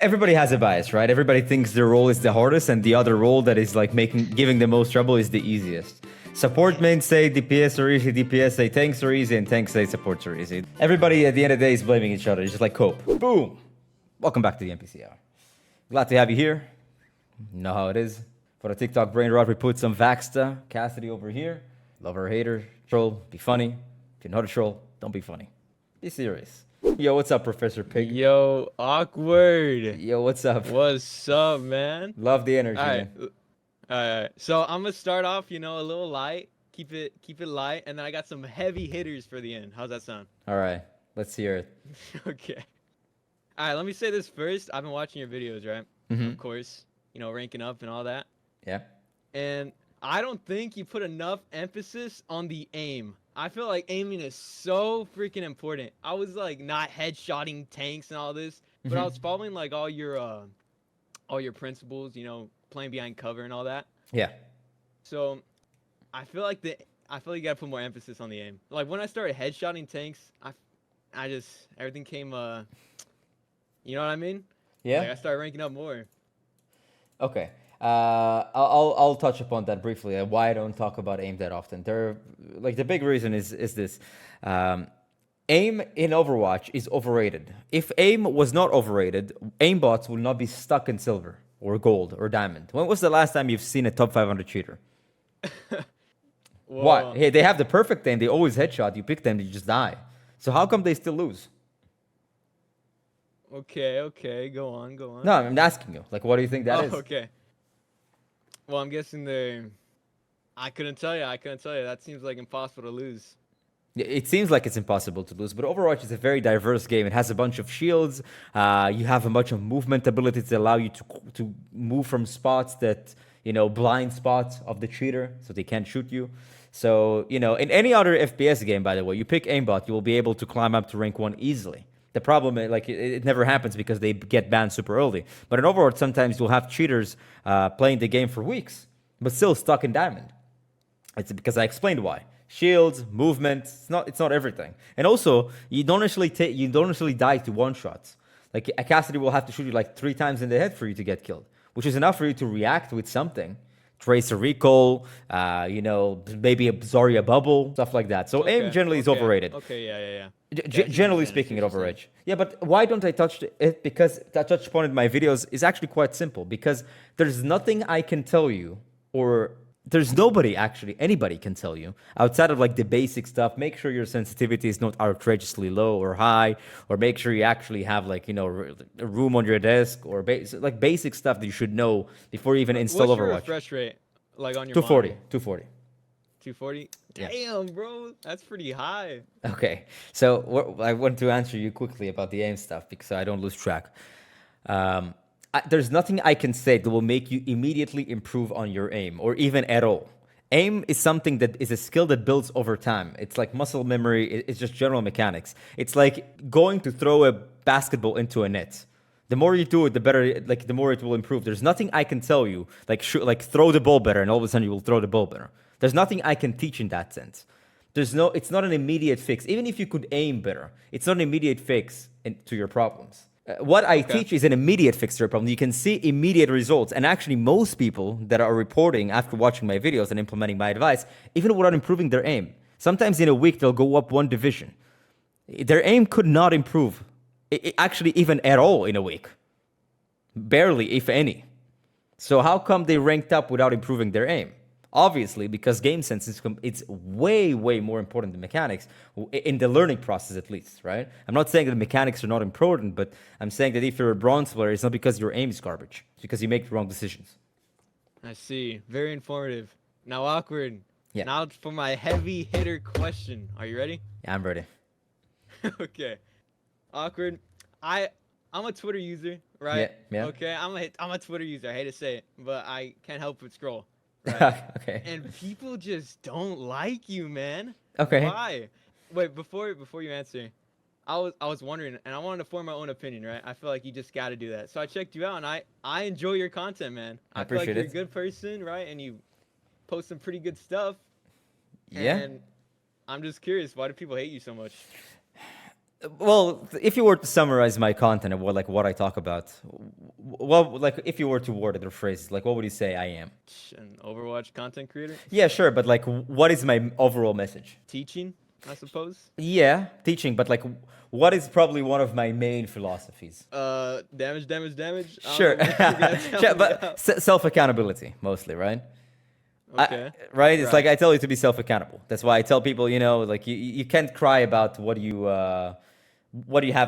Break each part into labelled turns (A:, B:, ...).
A: Everybody has a bias, right? Everybody thinks their role is the hardest and the other role that is like giving the most trouble is the easiest. Support mains say DPS are easy, DPS say tanks are easy, and tanks say supports are easy. Everybody at the end of the day is blaming each other. It's just like cope. Boom! Welcome back to the NPC hour. Glad to have you here. You know how it is. For the TikTok brain rot, we put some Vaxta, Cassidy over here. Lover or hater, troll, be funny. If you're not a troll, don't be funny. Be serious. Yo, what's up, Professor Pig?
B: Yo, awkward.
A: Yo, what's up?
B: What's up, man?
A: Love the energy,
B: All right,
A: man.
B: all right. So I'm gonna start off, a little light. Keep it light, and then I got some heavy hitters for the end. How's that sound?
A: All right, let's hear it.
B: Okay. All right. Let me say this first. I've been watching your videos, right?
A: Mm-hmm.
B: Of course. Ranking up and all that.
A: Yeah.
B: And I don't think you put enough emphasis on the aim. I feel like aiming is so freaking important. I was like not headshotting tanks and all this, but I was following like all your principles, playing behind cover and all that.
A: Yeah.
B: So I feel like you gotta put more emphasis on the aim. Like when I started headshotting tanks, I just everything came you know what I mean?
A: Yeah.
B: Like I started ranking up more.
A: Okay. I'll touch upon that briefly. Why I don't talk about aim that often. The big reason is this. Aim in Overwatch is overrated. If aim was not overrated, aimbots would not be stuck in silver or gold or diamond. When was the last time you've seen a top 500 cheater? What? Hey, they have the perfect aim. They always headshot. You pick them, you just die. So how come they still lose?
B: Okay, go on.
A: No, I'm asking you. Like, what do you think that is?
B: Okay. Well, I'm guessing I couldn't tell you. That seems like impossible to lose.
A: It seems like it's impossible to lose, but Overwatch is a very diverse game. It has a bunch of shields. You have a bunch of movement abilities that allow you to move from spots that, blind spots of the cheater, so they can't shoot you. So, in any other FPS game, by the way, you pick aimbot, you will be able to climb up to rank 1 easily. The problem, it never happens because they get banned super early. But in Overwatch, sometimes you'll have cheaters playing the game for weeks, but still stuck in diamond. It's because I explained why. Shields, movement, it's not everything. And also, you don't actually die to one shots. Like a Cassidy will have to shoot you like 3 times in the head for you to get killed, which is enough for you to react with something. Trace a recall, maybe a Zarya bubble, stuff like that. So aim generally is overrated.
B: Okay, yeah.
A: Generally speaking, it overrated. Yeah, but why don't I touch it? Because that touch point in my videos is actually quite simple. Because there's nothing I can tell you, or there's anybody can tell you outside of like the basic stuff. Make sure your sensitivity is not outrageously low or high, or make sure you actually have like a room on your desk, or basic stuff that you should know before you even install
B: What's
A: Overwatch.
B: What's your refresh rate like on your
A: 240,
B: monitor?
A: 240.
B: 240?
A: Yeah.
B: Damn, bro, that's pretty high.
A: Okay, so I want to answer you quickly about the aim stuff because I don't lose track. There's nothing I can say that will make you immediately improve on your aim, or even at all. Aim is something that is a skill that builds over time. It's like muscle memory. It's just general mechanics. It's like going to throw a basketball into a net. The more you do it, the better. The more it will improve. There's nothing I can tell you, throw the ball better, and all of a sudden you will throw the ball better. There's nothing I can teach in that sense. It's not an immediate fix. Even if you could aim better, it's not an immediate fix to your problems. What I teach is an immediate fix to your problem. You can see immediate results. And actually, most people that are reporting after watching my videos and implementing my advice, even without improving their aim, sometimes in a week, they'll go up 1 division. Their aim could not improve, actually, even at all in a week. Barely, if any. So how come they ranked up without improving their aim? Obviously, because game sense it's way more important than mechanics, in the learning process at least, right? I'm not saying that mechanics are not important, but I'm saying that if you're a bronze player, it's not because your aim is garbage. It's because you make the wrong decisions.
B: I see. Very informative. Now, awkward.
A: Yeah.
B: Now for my heavy hitter question. Are you ready?
A: Yeah, I'm ready.
B: Okay. Awkward. I'm a Twitter user, right?
A: Yeah.
B: Okay. I'm a Twitter user. I hate to say it, but I can't help but scroll. Right.
A: Okay.
B: And people just don't like you, man.
A: Okay.
B: Why? Wait, before you answer, I was wondering, and I wanted to form my own opinion, right? I feel like you just got to do that. So I checked you out, and I enjoy your content, man.
A: I
B: feel like
A: appreciate
B: you're
A: it.
B: a good person, right? And you post some pretty good stuff.
A: Yeah.
B: And I'm just curious, why do people hate you so much?
A: Well, if you were to summarize my content and what I talk about, well, like if you were to word it or phrase it, like what would you say I am?
B: An Overwatch content creator?
A: Yeah, sure, but like what is my overall message?
B: Teaching, I suppose.
A: Yeah, teaching, but like what is probably one of my main philosophies?
B: Damage, damage, damage. I
A: Sure,
B: don't know what you're gonna tell
A: sure,
B: me
A: but
B: now.
A: self accountability mostly, right?
B: Okay.
A: Right? It's like
B: Right.
A: I tell you to be self accountable. That's why I tell people, like you can't cry about what do you have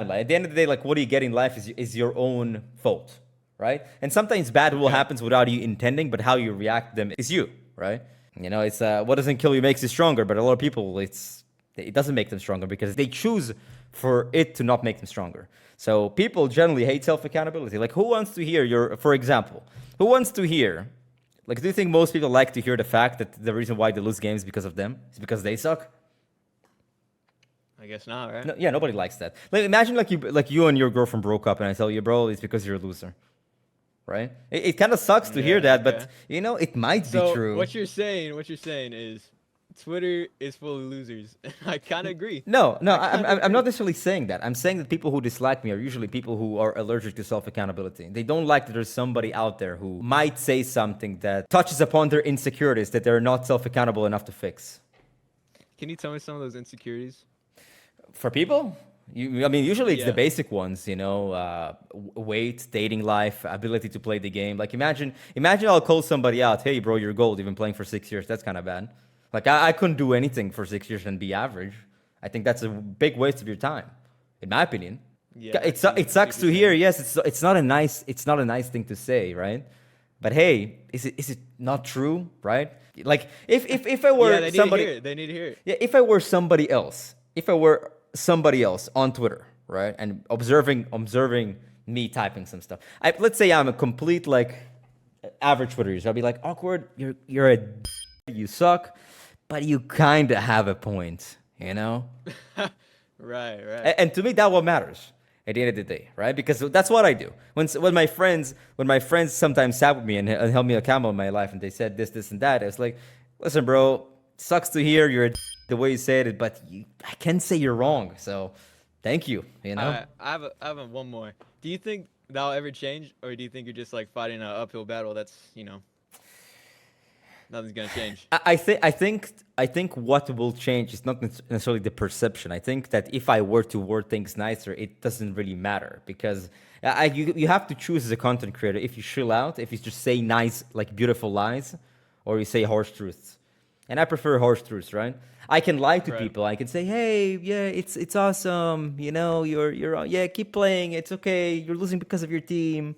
A: in life. At the end of the day, like what do you get in life is your own fault, right? And sometimes bad will
B: Okay.
A: happens without you intending, but how you react to them is you, right? It's what doesn't kill you makes you stronger, but a lot of people it doesn't make them stronger because they choose for it to not make them stronger. So people generally hate self accountability. Like who wants to hear for example, who wants to hear like, do you think most people like to hear the fact that the reason why they lose games is because of them? It's because they suck?
B: I guess not, right?
A: No, yeah, nobody likes that. Like, imagine like you and your girlfriend broke up, and I tell you, bro, it's because you're a loser, right? It kind of sucks to hear
B: Yeah.
A: that,
B: Okay.
A: but it might be
B: So
A: true.
B: what you're saying is Twitter is full of losers. I kind of agree.
A: No, no,
B: I
A: I'm,
B: kind of
A: I'm I'm not
B: agree.
A: necessarily saying that. I'm saying that people who dislike me are usually people who are allergic to self accountability. They don't like that there's somebody out there who might say something that touches upon their insecurities that they're not self accountable enough to fix.
B: Can you tell me some of those insecurities?
A: For people, I mean, usually it's the
B: Yeah.
A: basic ones, weight, dating life, ability to play the game. Like imagine I'll call somebody out, hey, bro, you're gold. You've been playing for 6 years. That's kind of bad. Like I couldn't do anything for 6 years and be average. I think that's a big waste of your time, in my opinion.
B: Yeah. I see.
A: It
B: I see what
A: sucks to
B: you're
A: hear.
B: saying.
A: Yes, it's not a nice thing to say, right? But hey, is it not true, right? Like if I
B: Yeah,
A: were
B: they need to
A: somebody,
B: hear it. They need to hear it.
A: yeah, if I were somebody else on Twitter, right, and observing me typing some stuff. Let's say I'm a complete like average Twitter user. I'll be like, awkward. You're you suck, but you kind of have a point, you know.
B: Right. Right.
A: And to me, that what matters at the end of the day, right? Because that's what I do. When my friends sometimes sat with me and held me accountable in my life, and they said this, and that, I was like, listen, bro, sucks to hear the way you said it, but I can't say you're wrong. So, thank you. You know.
B: I have one more. Do you think that'll ever change, or do you think you're just like fighting an uphill battle? That's nothing's gonna change.
A: I think what will change is not necessarily the perception. I think that if I were to word things nicer, it doesn't really matter because you have to choose as a content creator if you chill out, if you just say nice, like beautiful lies, or you say harsh truths. And I prefer harsh truths, right? I can lie to
B: Right.
A: people. I can say, "Hey, yeah, it's awesome. You're yeah, keep playing. It's okay. You're losing because of your team."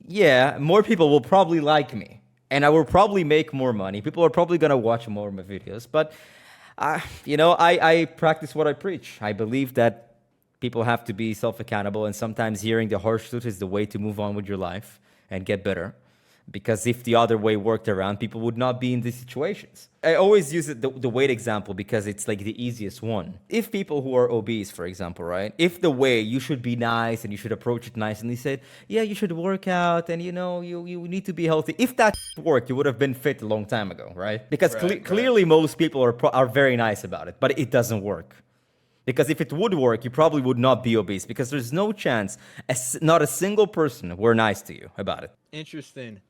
A: Yeah, more people will probably like me, and I will probably make more money. People are probably gonna watch more of my videos. But, I practice what I preach. I believe that people have to be self accountable, and sometimes hearing the harsh truth is the way to move on with your life and get better. Because if the other way worked around, people would not be in these situations. I always use the weight example because it's like the easiest one. If people who are obese, for example, right? If the way you should be nice and you should approach it nice, and they said, yeah, you should work out and you need to be healthy. If that worked, you would have been fit a long time ago, right? Because
B: Right. Right.
A: clearly most people are very nice about it, but it doesn't work. Because if it would work, you probably would not be obese because there's no chance, not a single person were nice to you about it.
B: Interesting.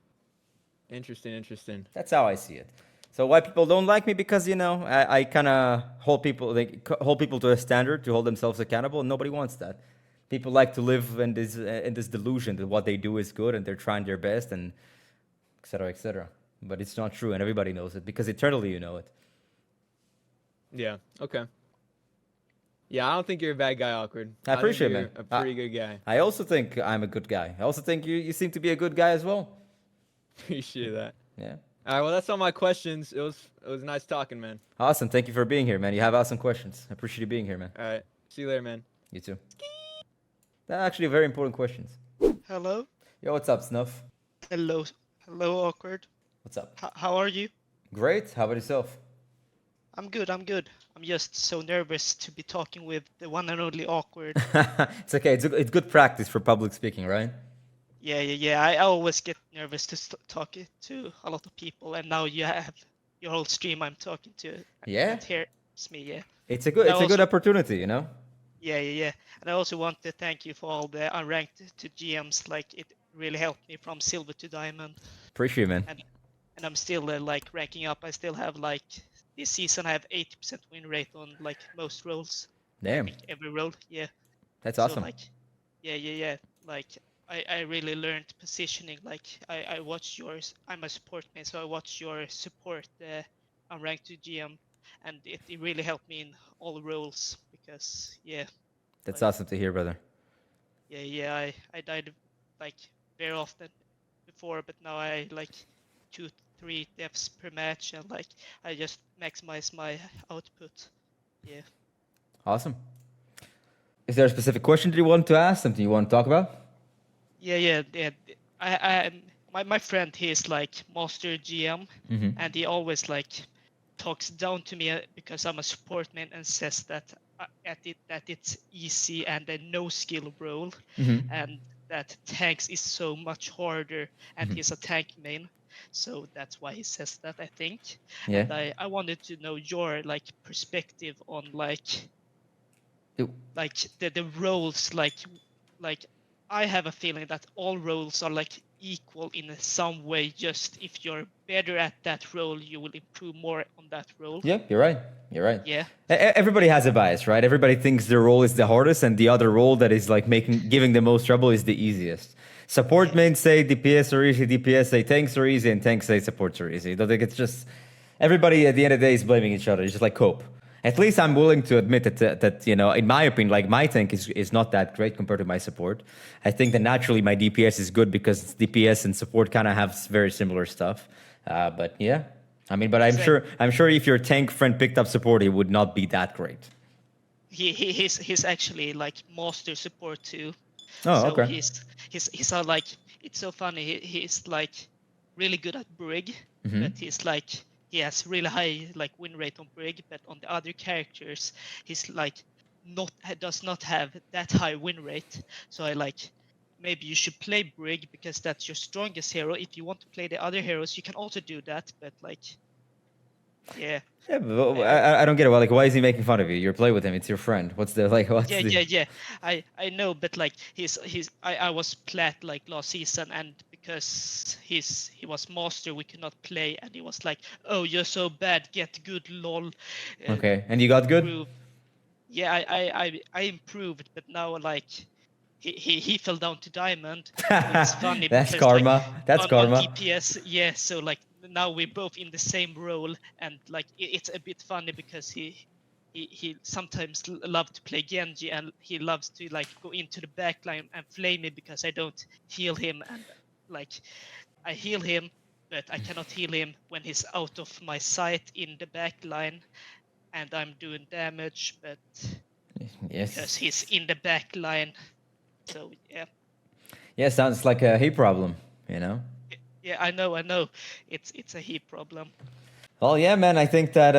B: Interesting.
A: That's how I see it. So why people don't like me? Because I kind of hold people to a standard to hold themselves accountable, and nobody wants that. People like to live in this delusion that what they do is good and they're trying their best and etc. etc. But it's not true, and everybody knows it because eternally you know it.
B: Yeah. Okay. Yeah, I don't think you're a bad guy, awkward.
A: I
B: I think
A: appreciate it,
B: you're
A: man.
B: a pretty good guy.
A: I also think I'm a good guy. I also think you seem to be a good guy as well.
B: Appreciate that.
A: Yeah.
B: All right. Well, that's all my questions. It was nice talking, man.
A: Awesome. Thank you for being here, man. You have awesome questions. I appreciate you being here, man.
B: All right. See you later, man.
A: You too. That's actually very important questions.
C: Hello?
A: Yo, what's up, Snuff?
C: Hello. Hello, awkward.
A: What's up?
C: How are you?
A: Great. How about yourself?
C: I'm good. I'm just so nervous to be talking with the one and only awkward.
A: It's okay. It's good practice for public speaking, right?
C: Yeah. I always get nervous to talk to a lot of people, and now you have your whole stream I'm talking to.
A: Yeah.
C: And here's me, yeah.
A: It's a good
C: Now
A: opportunity,
C: also-
A: you know?
C: Yeah, yeah, yeah. And I also want to thank you for all the unranked to GMs. Like it really helped me from silver to diamond,
A: Appreciate it, man.
C: and I'm still like ranking up. I still have like this season I have 80% win rate on like most roles. I
A: Damn,
C: think every role. Yeah.
A: that's
C: So
A: awesome.
C: like, yeah, yeah, yeah. Like I really learned positioning. Like I watch yours. I'm a support man, so I watch your support unranked to GM, and it really helped me in all roles because yeah,
A: That's
C: like.
A: awesome to hear, brother.
C: Yeah, yeah, I died like very often before, but now I like 2, 3 deaths per match, and like I just maximize my output. Yeah,
A: Awesome. Is there a specific question that you want to ask? Something you want to talk about?
C: yeah, yeah, yeah. My friend, he's like master GM,
A: Mm-hmm.
C: and he always like talks down to me because I'm a support man and says that that it's easy and a no skill role,
A: Mm-hmm.
C: and that tanks is so much harder, and
A: Mm-hmm.
C: he's a tank main, so that's why he says that, I think.
A: Yeah.
C: And I wanted to know your like perspective on
A: Ew.
C: like the roles, like I have a feeling that all roles are like equal in some way. Just if you're better at that role, you will improve more on that role.
A: Yeah, you're right. You're right.
C: Yeah,
A: Everybody has a bias, right? Everybody thinks their role is the hardest, and the other role that is like giving the most trouble is the easiest. Support
C: yeah,
A: mains say DPS are easy, DPS say tanks are easy, and tanks say supports are easy. I don't think it's just everybody at the end of the day is blaming each other. It's just like cope. At least I'm willing to admit that you know, in my opinion, like my tank is not that great compared to my support. I think that naturally my DPS is good because DPS and support kind of have very similar stuff. But yeah, I mean, but
C: exactly.
A: I'm sure if your tank friend picked up support, it would not be that great.
C: He's actually like master support too.
A: Oh,
C: So
A: okay.
C: he's like, it's so funny. He's like really good at Brig,
A: Mm-hmm.
C: but he's like he has really high like win rate on Brig, but on the other characters he's like not does not have that high win rate. So I like, maybe you should play Brig because that's your strongest hero. If you want to play the other heroes, you can also do that, but like yeah.
A: Yeah, but
C: I
A: I don't get it. Well, like, why is he making fun of you? You're playing with him. It's your friend. What's the like? What's
C: Yeah,
A: the?
C: yeah, yeah. I know, but like I was plat like last season, and because he was master, we could not play, and he was like, "Oh, you're so bad. Get good, lol."
A: Okay, and you got good.
C: Improve. Yeah, I improved, but now like he fell down to diamond, but it's funny
A: That's
C: because like
A: karma. That's
C: on
A: karma.
C: DPS, yeah. So like now we're both in the same role, and like it's a bit funny because he sometimes loves to play Genji, and he loves to like go into the backline and flame me because I don't heal him, and like I heal him, but I cannot heal him when he's out of my sight in the backline, and I'm doing damage, but because
A: Yes.
C: he's in the backline, so yeah.
A: Yeah, sounds like a hate problem. You know.
C: Yeah, I know. It's a heat problem.
A: Well, yeah, man. I think that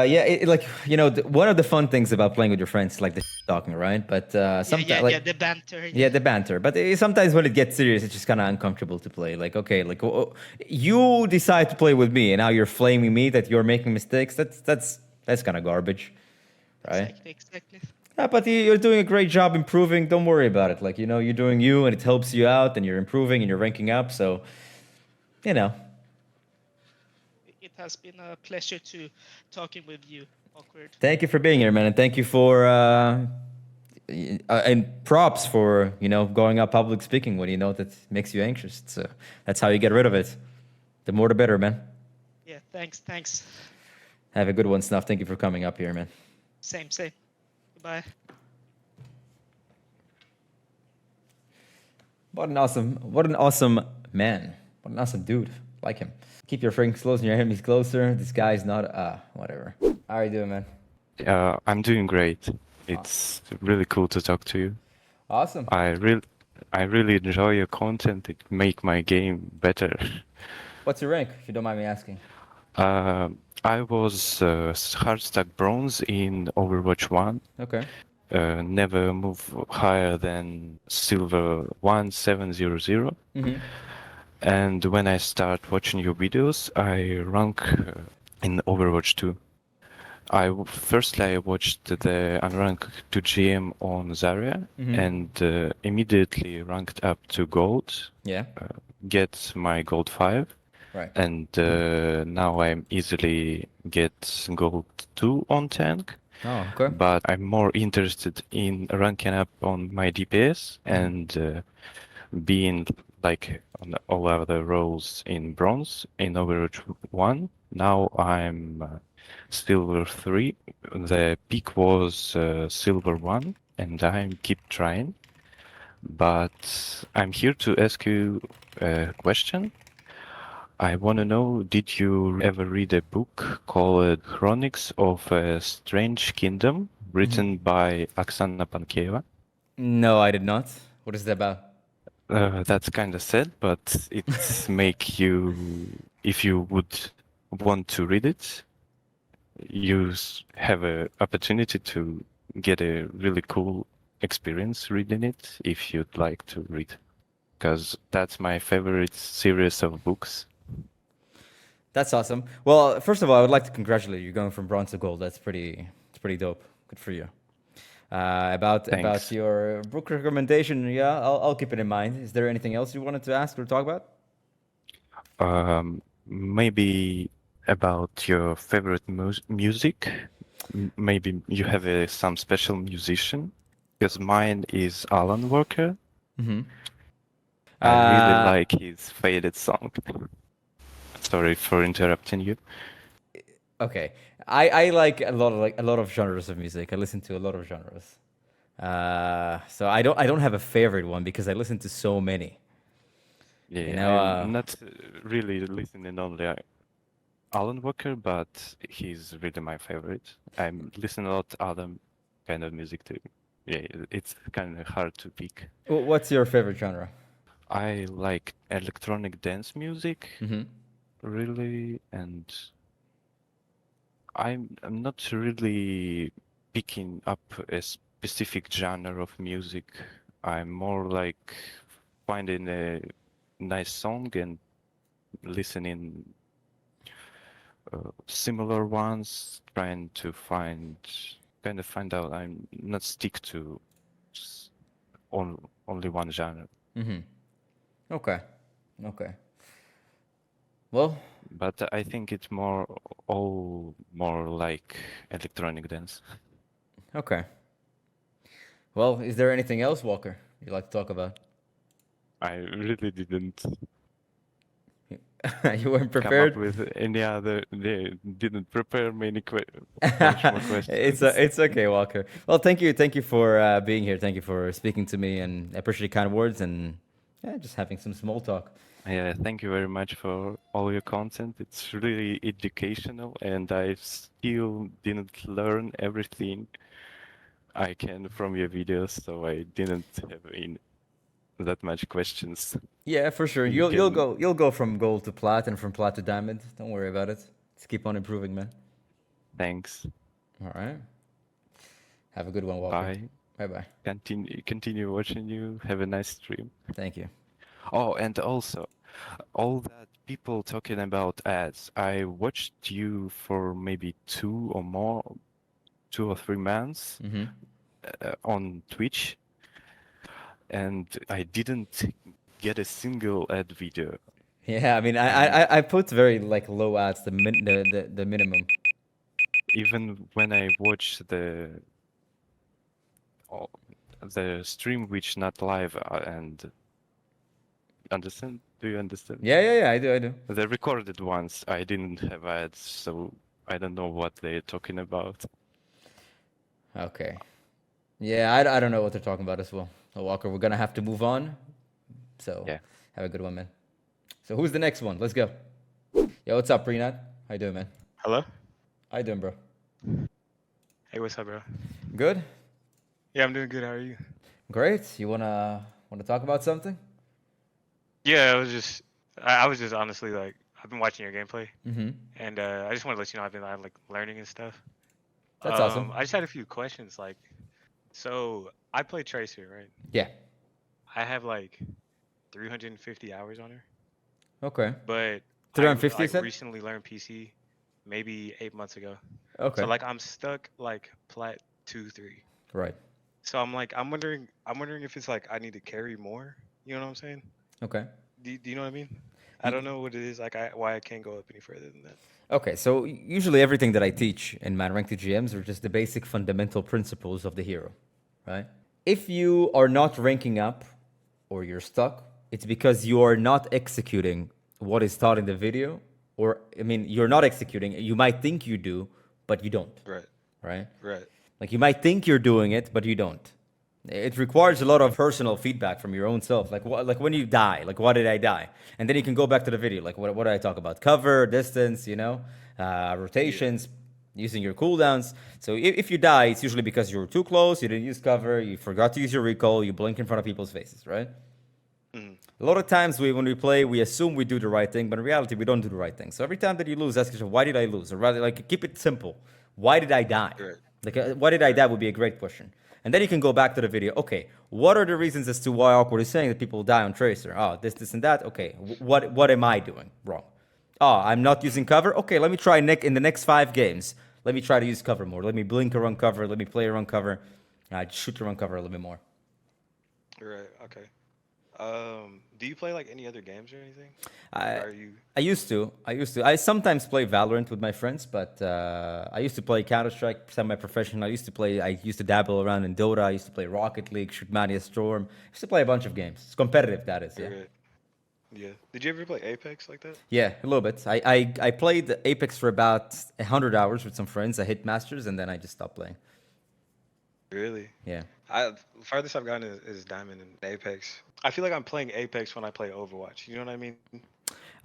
A: yeah, like you know, one of the fun things about playing with your friends is like the talking, right? But
C: Yeah, yeah,
A: sometimes
C: yeah.
A: like
C: The banter.
A: yeah,
C: Yeah,
A: the banter. But sometimes when it gets serious, it's just kind of uncomfortable to play. Like, okay, like you decide to play with me, and now you're flaming me that you're making mistakes. That's kind of garbage, right?
C: exactly, exactly.
A: Yeah, but you're doing a great job improving. Don't worry about it. Like, you know, you're doing you, and it helps you out, and you're improving, and you're ranking up. So, you know,
C: It has been a pleasure to talking with you. Awkward.
A: thank you for being here, man, and thank you for and props for going up public speaking when you know that makes you anxious. So that's how you get rid of it. The more, the better, man.
C: Yeah, thanks, thanks.
A: Have a good one, Snuff. Thank you for coming up here, man.
C: Same, same. Goodbye.
A: What an awesome man. What an awesome dude. Like him. Keep your friends close and your enemies closer. This guy's not, whatever. How are you doing, man?
D: I'm doing great. It's really cool to talk to you.
A: Awesome.
D: I really enjoy your content. It make my game better.
A: What's your rank, if you don't mind me asking?
D: I was hardstack bronze in Overwatch 1.
A: Okay.
D: Never move higher than silver 1700.
A: Mm-hmm.
D: And when I start watching your videos, I rank in Overwatch 2. Firstly I watched the unranked to GM on Zarya
A: Mhm.
D: and immediately ranked up to gold,
A: Yeah.
D: get my gold 5,
A: Right.
D: and now I'm easily get gold 2 on tank.
A: Oh, okay.
D: But I'm more interested in ranking up on my DPS and being like on all other roles in bronze in Overwatch 1. Now I'm silver 3. The peak was silver 1, and I keep trying. But I'm here to ask you a question. I want to know, did you ever read a book called Chronics of a Strange Kingdom, written by Oksana Pankeva?
A: No, I did not. What is that about?
D: That's kind of sad, but it's make you, if you would want to read it, have a opportunity to get a really cool experience reading it if you'd like to read. Because that's my favorite series of books.
A: That's awesome. Well, first of all, I would like to congratulate you going from bronze to gold. It's pretty dope. Good for you. About
D: Thanks.
A: your book recommendation, yeah, I'll keep it in mind. Is there anything else you wanted to ask or talk about?
D: Maybe about your favorite music. Maybe you have some special musician. Because mine is Alan Walker.
A: Mm-hmm.
D: I really
A: Uh,
D: like his faded song. Sorry for interrupting you.
A: okay. I like a lot of genres of music. I listen to a lot of genres. So I don't have a favorite one because I listen to so many. You
D: Yeah,
A: know,
D: I'm not really listening only Alan Walker, but he's really my favorite. I'm listening a lot other kind of music too. Yeah, it's kind of hard to pick.
A: what's your favorite genre?
D: I like electronic dance music,
A: Mm-hmm.
D: really, and I'm not really picking up a specific genre of music. I'm more like finding a nice song and listening similar ones, trying to find out. I'm not stick to s- only one genre,
A: Mm-hmm. Okay. Okay. Well,
D: but I think it's more like electronic dance.
A: okay. Well, is there anything else, Walker, you'd like to talk about?
D: I really didn't
A: You weren't
D: come up
A: prepared?
D: with any other. They didn't prepare much more questions.
A: It's okay, Walker. Well, thank you for being here. Thank you for speaking to me, and I appreciate your kind words and yeah, just having some small talk.
D: Yeah, thank you very much for all your content. It's really educational, and I still didn't learn everything I can from your videos, so I didn't have that much questions.
A: Yeah, for sure.
D: You can,
A: You'll go from gold to plat and from plat to diamond. Don't worry about it. Let's keep on improving, man.
D: thanks.
A: All right. Have a good one, Walker.
D: Bye.
A: Bye bye.
D: Continue watching you. Have a nice stream.
A: Thank you.
D: Oh, and also, all that people talking about ads. I watched you for maybe 2 or 3 months
A: Mm-hmm.
D: on Twitch, and I didn't get a single ad video.
A: Yeah, I mean,
D: And
A: I put very like low ads, the minimum.
D: even when I watch oh, the stream which not live and understand, do you understand?
A: Yeah, I do.
D: The recorded ones, I didn't have ads, so I don't know what they're talking about.
A: Okay. Yeah, I don't know what they're talking about as well. So, Walker, we're gonna have to move on. So,
D: Yeah.
A: have a good one, man. So, who's the next one? Let's go. Yo, what's up, Prenat? How you doing, man?
E: Hello?
A: How you doing, bro?
E: Hey, what's up, bro?
A: Good.
E: Yeah, I'm doing good. How are you?
A: Great. You wanna talk about something?
E: Yeah, I was just honestly like, I've been watching your gameplay,
A: Mm-hmm.
E: and I just want to let you know I'm like learning and stuff.
A: That's awesome.
E: I just had a few questions. Like, so I play Tracer, right?
A: Yeah.
E: I have like 350 hours on her,
A: Okay.
E: but I
A: 350, you
E: like
A: said?
E: recently learned PC. maybe 8 months ago.
A: Okay.
E: So like I'm stuck like plat 2, 3.
A: Right.
E: So I'm wondering if it's like I need to carry more. You know what I'm saying?
A: Okay.
E: Do you know what I mean? I don't know what it is like why I can't go up any further than that.
A: Okay, so usually everything that I teach in my ranked GMs are just the basic fundamental principles of the hero, right? If you are not ranking up or you're stuck, it's because you are not executing what is taught in the video, or I mean, you're not executing. You might think you do, but you don't,
E: Right.
A: right?
E: Right.
A: Like you might think you're doing it, but you don't. It requires a lot of personal feedback from your own self. Like what, like when you die, like why did I die? And then you can go back to the video. Like what did I talk about? Cover, distance, rotations, using your cooldowns. So if you die, it's usually because you were too close, you didn't use cover, you forgot to use your recall, you blink in front of people's faces, right?
E: Mhm.
A: A lot of times when we play, we assume we do the right thing, but in reality, we don't do the right thing. So every time that you lose, ask yourself, why did I lose? Or rather, like keep it simple. Why did I die?
E: Right.
A: Like, why did I die would be a great question. And then you can go back to the video. Okay, what are the reasons as to why Awkward is saying that people die on Tracer? Oh, this, and that. Okay, what am I doing wrong? Oh, I'm not using cover. Okay, let me try in the next 5 games. Let me try to use cover more. Let me blink around cover. Let me play around cover. Shoot around cover a little bit more.
E: Right. Okay. Do you play like any other games or anything?
A: I,
E: Or are you?
A: I used to. I sometimes play Valorant with my friends, but I used to play Counter Strike semi-professional. I used to dabble around in Dota. I used to play Rocket League, Shoot Mania Storm. I used to play a bunch of games. It's competitive, that is. Yeah.
E: Right. Yeah. Did you ever play Apex like that?
A: Yeah, a little bit. I played Apex for about 100 hours with some friends. I hit Masters, and then I just stopped playing.
E: Really?
A: Yeah.
E: Farthest I've gotten is Diamond and Apex. I feel like I'm playing Apex when I play Overwatch. You know what I mean?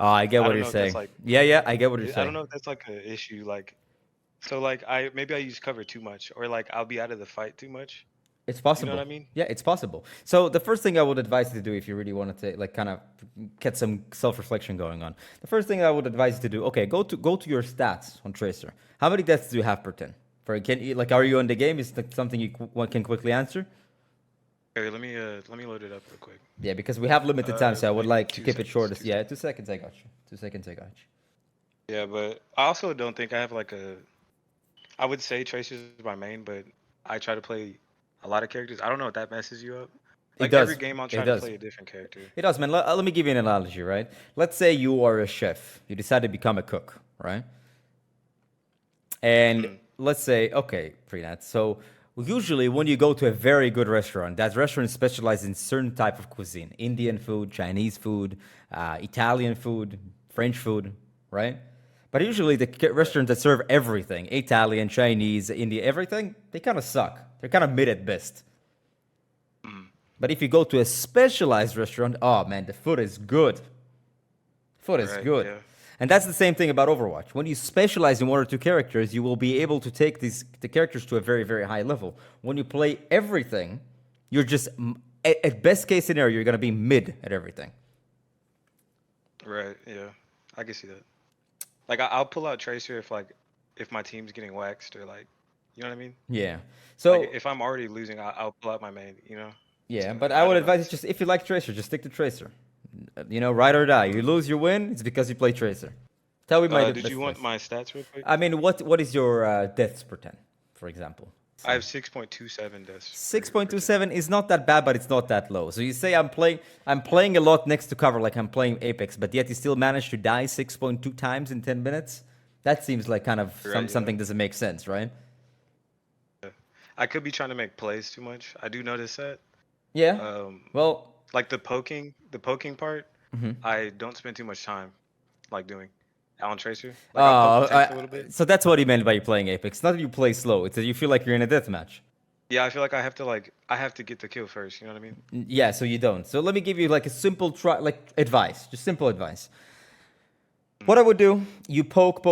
A: Oh, I get
E: I
A: what
E: don't
A: you're
E: know if that's
A: saying.
E: like
A: Yeah, I get what you're
E: I
A: saying.
E: don't know if that's like an issue. Like, so like maybe I use cover too much, or like I'll be out of the fight too much.
A: It's
E: You
A: possible.
E: know what I mean?
A: Yeah, it's possible. So the first thing I would advise you to do if you really want to like kind of get some self-reflection going on. The first thing I would advise you to do, okay, go to your stats on Tracer. How many deaths do you have per 10? Are you in the game? Is that something you can quickly answer?
E: Okay, let me load it up real quick.
A: Yeah, because we have limited time, so I would
E: Maybe
A: like to
E: 2
A: keep it short.
E: seconds.
A: Yeah, 2 seconds. I got you. 2 seconds. I got you.
E: Yeah, but I also don't think I have like a. I would say Tracer's my main, but I try to play a lot of characters. I don't know if that messes you up.
A: It
E: Like
A: does.
E: every game, I'll
A: It
E: try to
A: does.
E: play a different character.
A: It does, man. Let me give you an analogy, right? Let's say you are a chef. You decide to become a cook, right? And
E: Mm.
A: let's say, okay, Prenat. So usually when you go to a very good restaurant, that restaurant specializes in certain type of cuisine: Indian food, Chinese food, Italian food, French food, right? But usually the restaurants that serve everything, Italian, Chinese, Indian, everything, they kind of suck. They're kind of mid at best. But if you go to a specialized restaurant, oh man, the food is good. Food is
E: Right,
A: good.
E: yeah.
A: And that's the same thing about Overwatch. When you specialize in 1 or 2 characters, you will be able to take the characters to a very, very high level. When you play everything, you're just, at best case scenario, you're going to be mid at everything.
E: Right. Yeah. I can see that. Like I'll pull out Tracer if my team's getting waxed or like, you know what I mean?
A: Yeah. So,
E: Like if I'm already losing, I'll pull out my main. You know?
A: yeah,
E: So
A: but I
E: I
A: would
E: don't know.
A: advise you just, if you like Tracer, just stick to Tracer. Ride or die. You lose, you win, it's because you play Tracer. Tell me my
E: Did you want my stats real quick?
A: I mean, what is your deaths per 10, for example?
E: I have 6.27 deaths. per
A: 6.27 is not that bad, but it's not that low. So you say I'm playing a lot next to cover, like I'm playing Apex, but yet you still manage to die 6.2 times in 10 minutes. That seems like kind of
E: Right, yeah.
A: something doesn't make sense, right?
E: I could be trying to make plays too much. I do notice that.
A: Yeah. Well,
E: Like the poking part,
A: mhm.
E: I don't spend too much time like doing on Tracer. Like I'll poke the tanks a little bit.
A: So that's what he meant by playing Apex. Not that you play slow. It's that you feel like you're in a deathmatch.
E: Yeah, I feel like I have to get the kill first. You know what I mean?
A: Yeah, so you don't. So let me give you like a simple advice, just simple advice. What I would do, you poke,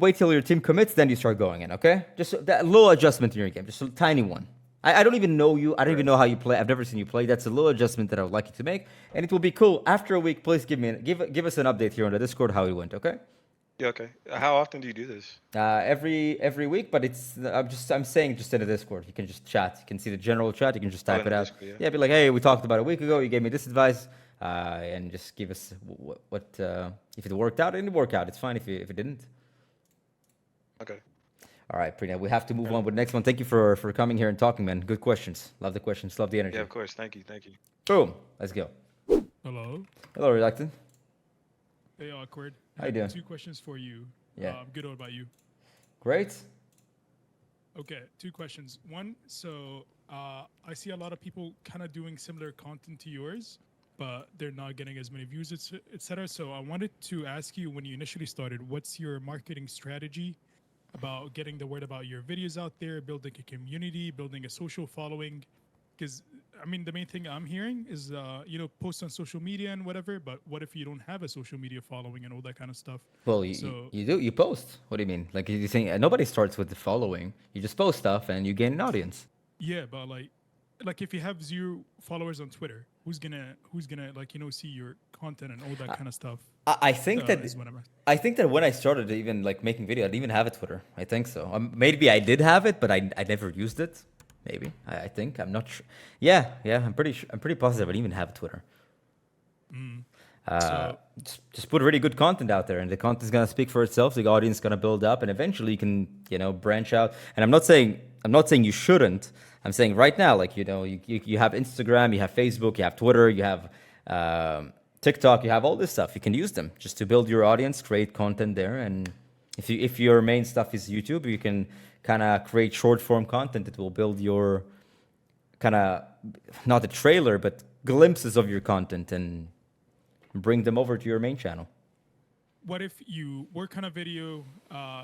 A: wait till your team commits, then you start going in, okay? Just that little adjustment in your game, just a tiny one. I don't even know you. I don't even know how you play. I've never seen you play. That's a little adjustment that I would like you to make, and it will be cool. After a week, please give us an update here on the Discord how it went, okay?
E: Yeah. Okay. How often do you do this?
A: Every week, but I'm saying just in the Discord. You can just chat. You can see the general chat. You can just type
E: in
A: it
E: the
A: out.
E: Discord, yeah.
A: Yeah, be like, hey, we talked about a week ago. You gave me this advice, and just give us what if it worked out. It didn't work out. It's fine if it didn't.
E: Okay.
A: All right, Prina, we have to move on with the next one. Thank you for coming here and talking, man. Good questions. Love the questions. Love the energy.
E: Yeah, of course. Thank you. Thank you.
A: Boom. Let's go.
F: Hello.
A: Hello, Reluctant.
F: Hey, Awkward.
A: How you doing?
F: 2 questions for you.
A: Yeah.
F: Good. What about you?
A: Great.
F: Okay, 2 questions. One, so I see a lot of people kind of doing similar content to yours, but they're not getting as many views, etc. So I wanted to ask you, when you initially started, what's your marketing strategy about getting the word about your videos out there, building a community, building a social following? Because I mean, the main thing I'm hearing is, post on social media and whatever. But what if you don't have a social media following and all that kind of stuff?
A: Well, you do. You post. What do you mean? Like you think nobody starts with the following. You just post stuff and you gain an audience.
F: Yeah, but like if you have 0 followers on Twitter, who's gonna see your content and all that kind of stuff?
A: I think that
F: is what I'm asking.
A: I think that when I started even like making video, I didn't even have a Twitter. I think so. Maybe I did have it, but I never used it. Maybe I think I'm not sure. Yeah, I'm pretty positive I didn't even have a Twitter.
F: So-
A: Just put really good content out there, and the content is gonna speak for itself. The audience is gonna build up, and eventually you can branch out. And I'm not saying you shouldn't. I'm saying right now, like you have Instagram, you have Facebook, you have Twitter, you have TikTok, you have all this stuff. You can use them just to build your audience, create content there, and if your main stuff is YouTube, you can kind of create short form content that will build your kind of not a trailer, but glimpses of your content and bring them over to your main channel.
F: What if you work on a video,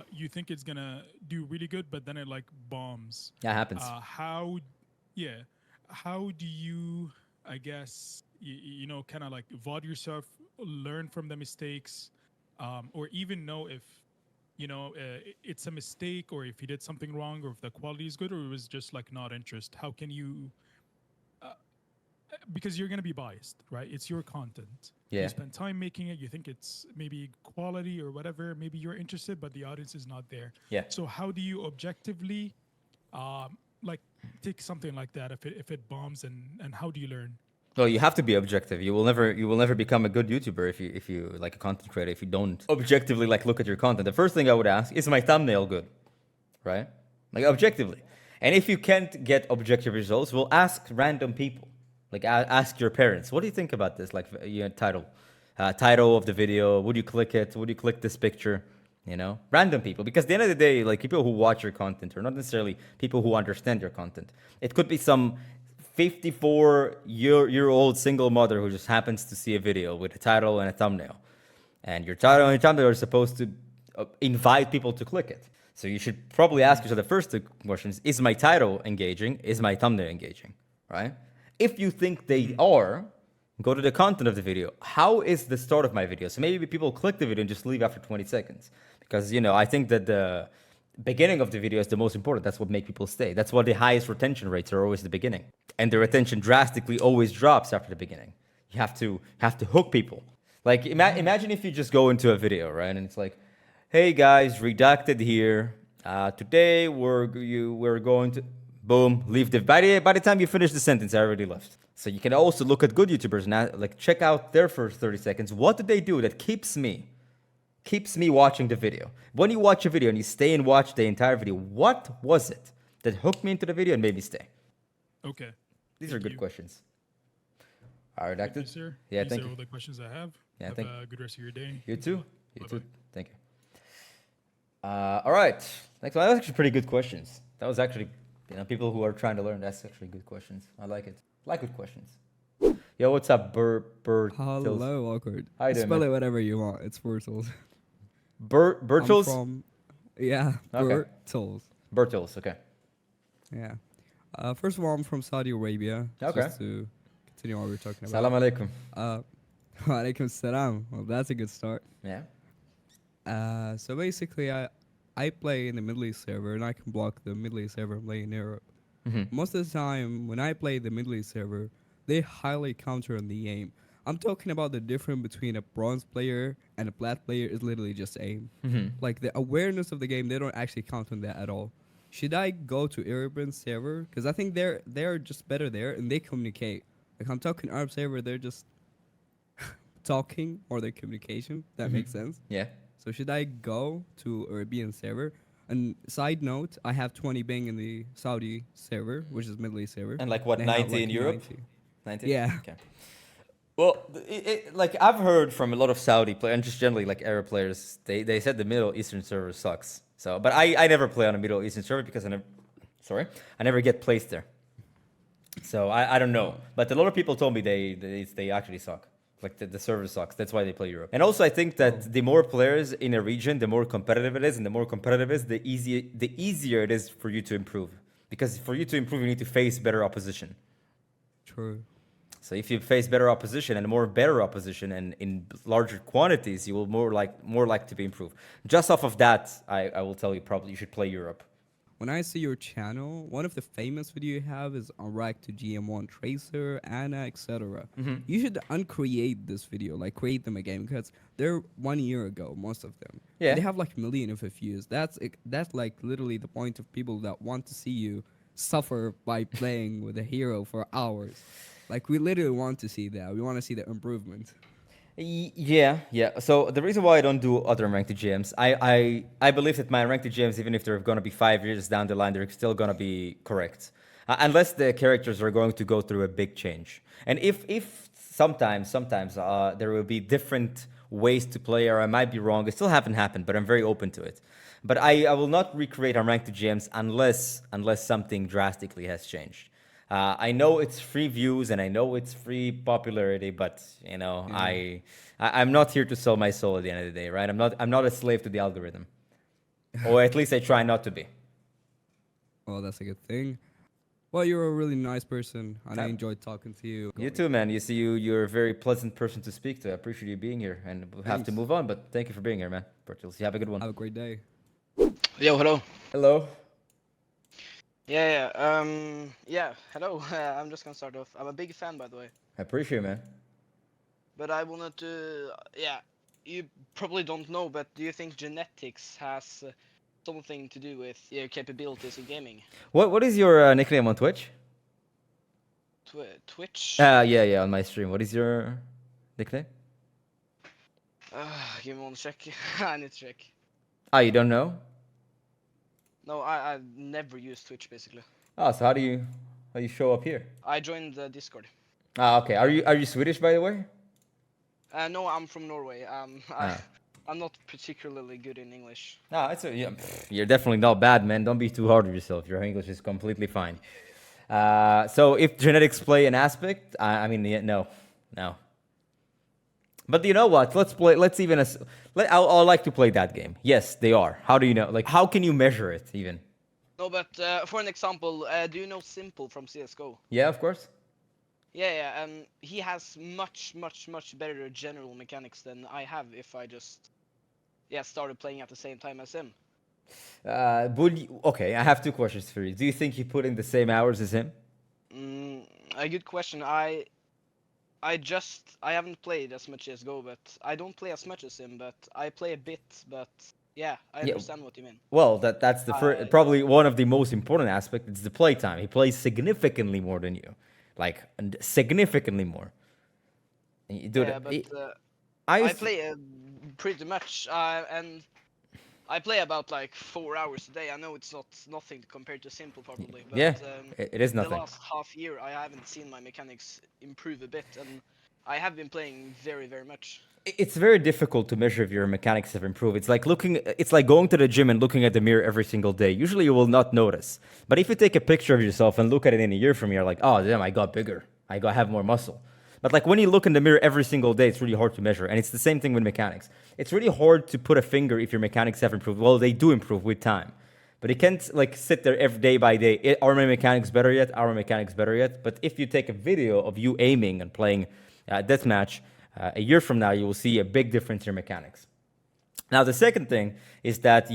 F: you think it's gonna do really good, but then it like bombs?
A: That happens.
F: How do you, I guess, kind of like VOD yourself, learn from the mistakes, or even know if it's a mistake, or if you did something wrong, or if the quality is good, or it was just like not interest? How can you? Because you're gonna be biased, right? It's your content.
A: Yeah.
F: You spend time making it. You think it's maybe quality or whatever. Maybe you're interested, but the audience is not there.
A: Yeah.
F: So how do you objectively, like, take something like that if it bombs, and how do you learn?
A: Well, you have to be objective. You will never become a good YouTuber if you like a content creator if you don't objectively like look at your content. The first thing I would ask is my thumbnail good, right? Like objectively. And if you can't get objective results, we'll ask random people. Like ask your parents, what do you think about this? Like title of the video. Would you click it? Would you click this picture? Random people. Because at the end of the day, like people who watch your content are not necessarily people who understand your content. It could be some 54-year-old single mother who just happens to see a video with a title and a thumbnail. And your title and your thumbnail are supposed to invite people to click it. So you should probably ask yourself the first 2 questions. Is my title engaging? Is my thumbnail engaging? Right? If you think they are, go to the content of the video. How is the start of my video? So maybe people click the video and just leave after 20 seconds. Because, I think that the beginning of the video is the most important. That's what makes people stay. That's why the highest retention rates are always the beginning. And the retention drastically always drops after the beginning. You have to hook people. Like, imagine if you just go into a video, right? And it's like, hey guys, redacted here. Today we're going to... Boom, leave the... By the time you finish the sentence, I already left. So you can also look at good YouTubers and like check out their first 30 seconds. What did they do that keeps me watching the video? When you watch a video and you stay and watch the entire video, what was it that hooked me into the video and made me stay?
F: Okay.
A: These are good questions. All right,
F: Thank you,
A: Acted?
F: sir.
A: Yeah,
F: These
A: thank
F: are
A: you.
F: all the questions I have.
A: Yeah,
F: have
A: thank
F: a good rest of your day.
A: You too. You too.
F: Bye-bye.
A: Thank you. All right. Next one. That was actually pretty good questions. That was actually, people who are trying to learn, that's actually good questions. I like it. I like good questions. Yo, what's up,
G: Hello, Awkward.
A: How you doing,
G: Spell
A: man?
G: it whatever you want. It's Bertels.
A: Bertels?
G: Yeah,
A: Okay.
G: Bertels.
A: Bertels, okay.
G: Yeah. First of all, I'm from Saudi Arabia.
A: Okay.
G: Just to continue what we were talking about.
A: Salam alaikum.
G: Walaikum salam. Well, that's a good start.
A: Yeah.
G: So basically, I play in the Middle East server, and I can block the Middle East server and play in Europe.
A: Mm-hmm.
G: Most of the time, when I play the Middle East server, they highly counter on the aim. I'm talking about the difference between a bronze player and a plat player is literally just aim.
A: Mm-hmm.
G: Like the awareness of the game, they don't actually count on that at all. Should I go to Arabian server? Because I think they're just better there and they communicate. Like I'm talking Arab server, they're just talking or their communication. That makes sense.
A: Yeah.
G: So should I go to Arabian server? And side note, I have 20 bing in the Saudi server, which is Middle East server.
A: And like what,
G: They have,
A: 90
G: like,
A: in Europe?
G: 90.
A: 90?
G: Yeah.
A: Okay. Well, like I've heard from a lot of Saudi players and just generally like Arab players, they said the Middle Eastern server sucks. So, but I never play on a Middle Eastern server because I never get placed there. So I don't know. But a lot of people told me they actually suck. Like the server sucks. That's why they play Europe. And also I think that the more players in a region, the more competitive it is, and the more competitive it is, the easier it is for you to improve. Because for you to improve, you need to face better opposition.
G: True.
A: So if you face better opposition and more better opposition and in larger quantities, you will more like to be improved. Just off of that, I will tell you probably you should play Europe.
G: When I see your channel, one of the famous video you have is Iraq to GM1 Tracer, Anna, etc. You should uncreate this video, like create them again, because they're 1 year ago, most of them.
A: Yeah.
G: They have like million of views. That's like literally the point of people that want to see you suffer by playing with a hero for hours. Like we literally want to see that. We want to see the improvement.
A: Yeah. So the reason why I don't do other ranked GMs, I believe that my ranked GMs, even if they're going to be 5 years down the line, they're still going to be correct. Unless the characters are going to go through a big change. And if sometimes there will be different ways to play, or I might be wrong. It still haven't happened, but I'm very open to it. But I will not recreate unranked GMs unless something drastically has changed. I know it's free views and I know it's free popularity, but you know, I'm not here to sell my soul at the end of the day, right? I'm not a slave to the algorithm, or at least I try not to be.
G: Well, that's a good thing. Well, you're a really nice person, and I enjoyed talking to you.
A: You too, man. You're a very pleasant person to speak to. I appreciate you being here, and we'll have to move on, but thank you for being here, man. Bertils, you have a good one.
G: Have a great day.
H: Yo, hello.
A: Hello.
H: Yeah, hello. I'm just gonna start off. I'm a big fan, by the way.
A: I appreciate it, man.
H: But I wanted to, you probably don't know, but do you think genetics has something to do with your capabilities in gaming?
A: What is your nickname on Twitch?
H: Twitch?
A: Yeah, on my stream. What is your nickname?
H: Give me one check. I need to check.
A: You don't know?
H: No, I never use Twitch, basically.
A: So how do you show up here?
H: I joined the Discord.
A: Okay. Are you Swedish, by the way?
H: No, I'm from Norway. I'm not particularly good in English.
A: You're definitely not bad, man. Don't be too hard on yourself. Your English is completely fine. So if genetics play an aspect, no. But you know what? I'll like to play that game. Yes, they are. How do you know? Like, how can you measure it even?
H: No, but for an example, do you know Simple from CS:GO?
A: Yeah, of course.
H: Yeah, he has much better general mechanics than I have if I just started playing at the same time as him.
A: Okay, I have two questions for you. Do you think you put in the same hours as him?
H: A good question. I haven't played as much as Go, but I don't play as much as him, but I play a bit, but I understand what you mean.
A: Well, that's the first, probably one of the most important aspects. It's the play time. He plays significantly more than you, like significantly more. Dude,
H: I play pretty much, and I play about like 4 hours a day. I know it's nothing compared to Simple, probably. But,
A: it is nothing.
H: The last half year, I haven't seen my mechanics improve a bit, and I have been playing very much.
A: It's very difficult to measure if your mechanics have improved. It's like going to the gym and looking at the mirror every single day. Usually you will not notice. But if you take a picture of yourself and look at it in a year from here, like, oh damn, I got bigger. I have more muscle. But like when you look in the mirror every single day, it's really hard to measure. And it's the same thing with mechanics. It's really hard to put a finger if your mechanics have improved. Well, they do improve with time. But you can't like sit there every day by day. Are my mechanics better yet? Are my mechanics better yet? But if you take a video of you aiming and playing deathmatch, a year from now, you will see a big difference in your mechanics. Now, the second thing is that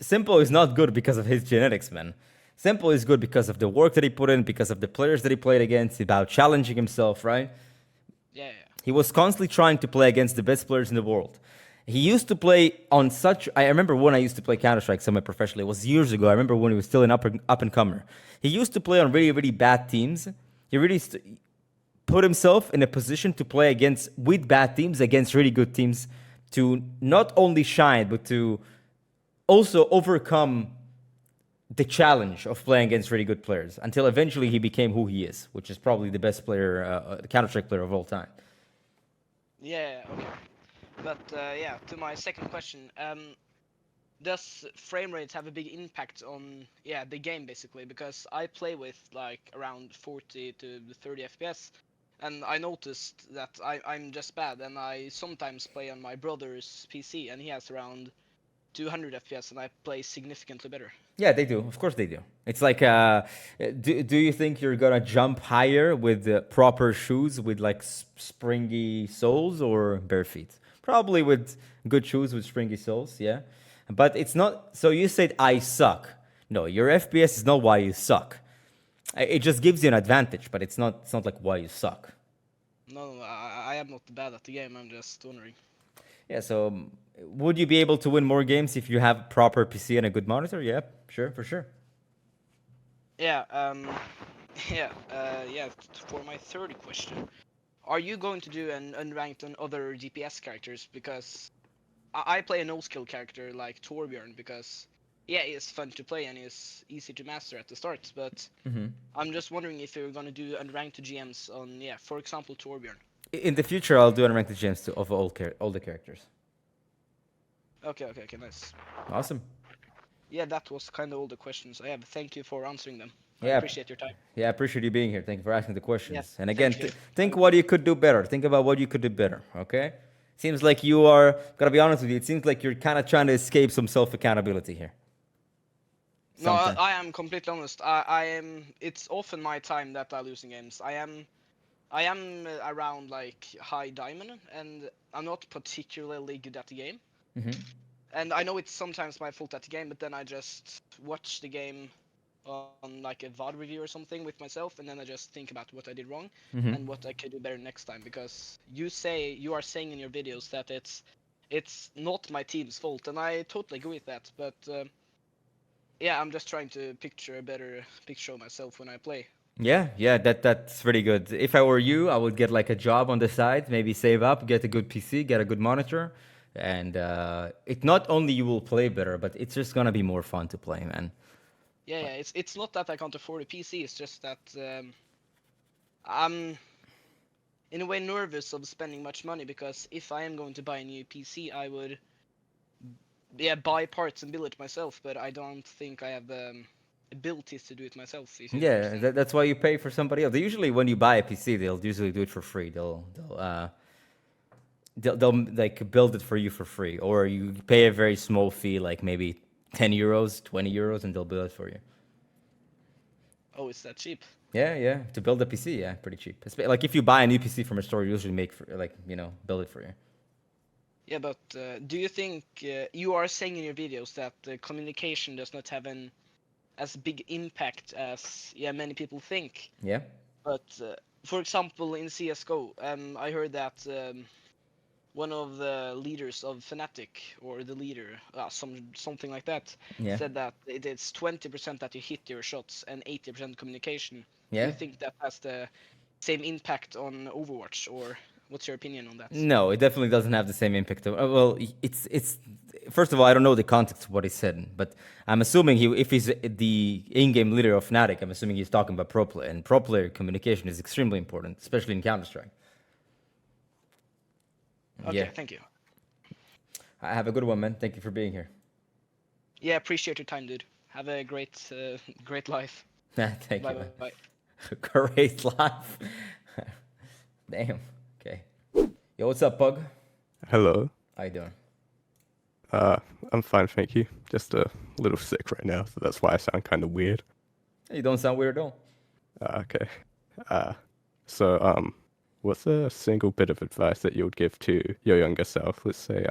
A: Simple is not good because of his genetics, man. Simple is good because of the work that he put in, because of the players that he played against, about challenging himself, right?
H: Yeah.
A: He was constantly trying to play against the best players in the world. He used to play on I remember when I used to play Counter-Strike semi-professionally. It was years ago. I remember when he was still an up-and-comer. He used to play on really bad teams. He really put himself in a position to play with bad teams, against really good teams, to not only shine, but to also overcome the challenge of playing against really good players until eventually he became who he is, which is probably the best player, Counter-Strike player of all time.
H: Yeah, okay. But yeah, to my second question, does frame rates have a big impact on the game basically? Because I play with like around 40 to 30 FPS, and I noticed that I'm just bad, and I sometimes play on my brother's PC, and he has around 200 FPS, and I play significantly better.
A: Yeah, they do. Of course they do. It's like, do you think you're gonna jump higher with proper shoes with like springy soles or bare feet? Probably with good shoes with springy soles, yeah. But it's not. So you said I suck. No, your FPS is not why you suck. It just gives you an advantage, but it's not. It's not like why you suck.
H: No, I am not bad at the game. I'm just wondering.
A: Yeah. So would you be able to win more games if you have proper PC and a good monitor? Yeah, sure, for sure.
H: Yeah. Yeah. For my third question, are you going to do an unranked on other DPS characters? Because I play a no-skill character like Torbjorn because he's fun to play and he's easy to master at the start. But I'm just wondering if you're gonna do unranked GMs on for example, Torbjorn.
A: In the future, I'll do unranked gems of all the characters.
H: Okay, nice.
A: Awesome.
H: Yeah, that was kind of all the questions I have. Thank you for answering them. I
A: Yeah.
H: appreciate your time.
A: Yeah, I appreciate you being here. Thank you for asking the questions.
H: Yes,
A: And again,
H: thank you.
A: think what you could do better. Think about what you could do better, okay? Seems like you are, gotta be honest with you, it seems like you're kind of trying to escape some self accountability here.
H: No,
A: Sometimes.
H: I am completely honest. I am. It's often my time that I lose in games. I am around like high diamond, and I'm not particularly good at the game. And I know it's sometimes my fault at the game, but then I just watch the game on like a VOD review or something with myself, and then I just think about what I did wrong and what I could do better next time. Because you are saying in your videos that it's not my team's fault, and I totally agree with that. But I'm just trying to picture a better picture of myself when I play.
A: Yeah, that's really good. If I were you, I would get like a job on the side, maybe save up, get a good PC, get a good monitor, and it not only you will play better, but it's just gonna be more fun to play, man.
H: Yeah. It's not that I can't afford a PC. It's just that I'm in a way nervous of spending much money, because if I am going to buy a new PC, I would buy parts and build it myself. But I don't think I have abilities to do it myself. If you
A: Yeah,
H: understand.
A: that's why you pay for somebody else. They usually, when you buy a PC, they'll usually do it for free. They'll like build it for you for free, or you pay a very small fee, like maybe 10 euros, 20 euros, and they'll build it for you.
H: Oh, it's that cheap.
A: Yeah, to build a PC, yeah, pretty cheap. Like if you buy a new PC from a store, you usually make for, like, build it for you.
H: Yeah, but do you think you are saying in your videos that communication does not have an as big impact as many people think?
A: Yeah.
H: But for example, in CS:GO, I heard that one of the leaders of Fnatic, or the leader, something like that,
A: Yeah.
H: said that it's 20% that you hit your shots and 80% communication. Do
A: Yeah.
H: you think that has the same impact on Overwatch, or what's your opinion on that?
A: No, it definitely doesn't have the same impact. Well, it's first of all, I don't know the context of what he said, but I'm assuming if he's the in-game leader of Fnatic, I'm assuming he's talking about pro player, and pro player communication is extremely important, especially in Counter-Strike.
H: Okay,
A: Yeah.
H: thank you.
A: I have a good one, man. Thank you for being here.
H: Yeah, appreciate your time, dude. Have a great life.
A: Thank
H: Bye
A: you, man.
H: bye.
A: Great life. Damn. Okay. Yo, what's up, Pug?
I: Hello.
A: How you doing?
I: I'm fine, thank you. Just a little sick right now, so that's why I sound kind of weird.
A: You don't sound weird at all.
I: Okay. So, what's a single bit of advice that you would give to your younger self? Let's say,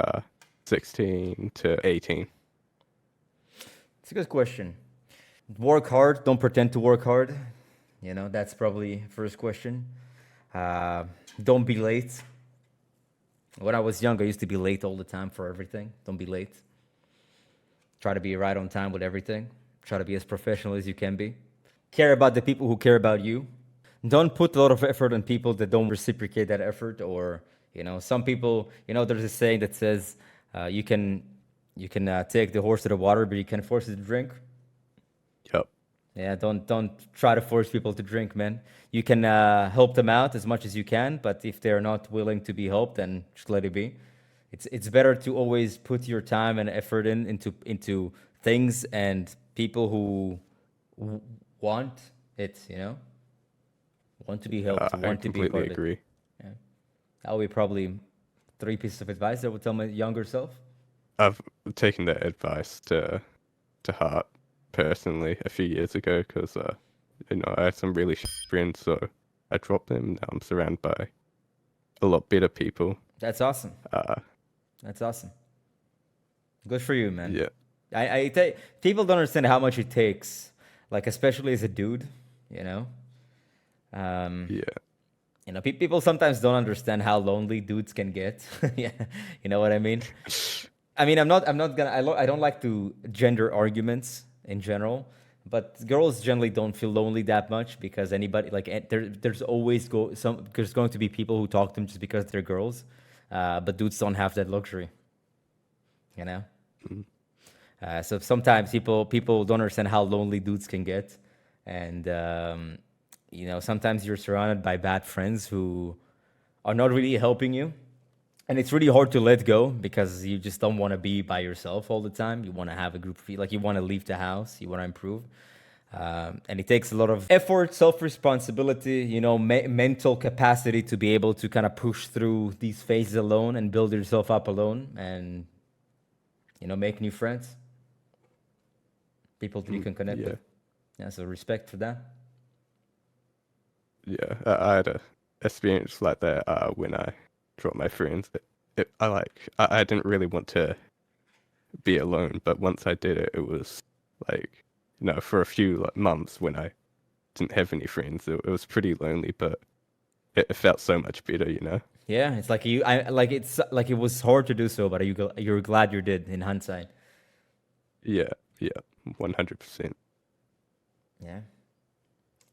I: 16 to 18.
A: It's a good question. Work hard. Don't pretend to work hard. That's probably first question. Don't be late. When I was young, I used to be late all the time for everything. Don't be late. Try to be right on time with everything. Try to be as professional as you can be. Care about the people who care about you. Don't put a lot of effort on people that don't reciprocate that effort. Or, some people, there's a saying that says you can You can take the horse to the water, but you can't force it to drink.
I: Yep.
A: Yeah, don't try to force people to drink, man. You can help them out as much as you can, but if they're not willing to be helped, then just let it be. It's better to always put your time and effort into things and people who want it, want to be helped,
I: I
A: want to be a part
I: completely
A: of it.
I: agree.
A: Yeah. That would be probably 3 pieces of advice I would tell my younger self.
I: I've taken that advice to heart personally a few years ago because I had some really friends, so I dropped them. Now I'm surrounded by a lot better people.
A: That's awesome.
I: Uh,
A: That's awesome. Good for you, man.
I: yeah,
A: People don't understand how much it takes, like especially as a dude, you know. Um,
I: yeah,
A: People sometimes don't understand how lonely dudes can get. Yeah, you know what I mean. I'm not gonna. I don't like to gender arguments in general, but girls generally don't feel lonely that much because anybody there's always there's going to be people who talk to them just because they're girls, but dudes don't have that luxury. You know.
I: Mhm.
A: So sometimes people don't understand how lonely dudes can get, and sometimes you're surrounded by bad friends who are not really helping you, and it's really hard to let go because you just don't want to be by yourself all the time. You want to have a group of people, like you want to leave the house, you want to improve, and it takes a lot of effort, self-responsibility, mental capacity to be able to kind of push through these phases alone and build yourself up alone, and make new friends, people that you can connect
I: yeah,
A: with. Yeah, so respect for that.
I: yeah. I had a experience like that when I dropped my friends. I didn't really want to be alone, but once I did it, it was like for a few months when I didn't have any friends, it was pretty lonely, but it felt so much better.
A: Yeah, it's like it's like it was hard to do so, but you're glad you did in hindsight.
I: Yeah, yeah, 100%.
A: Yeah.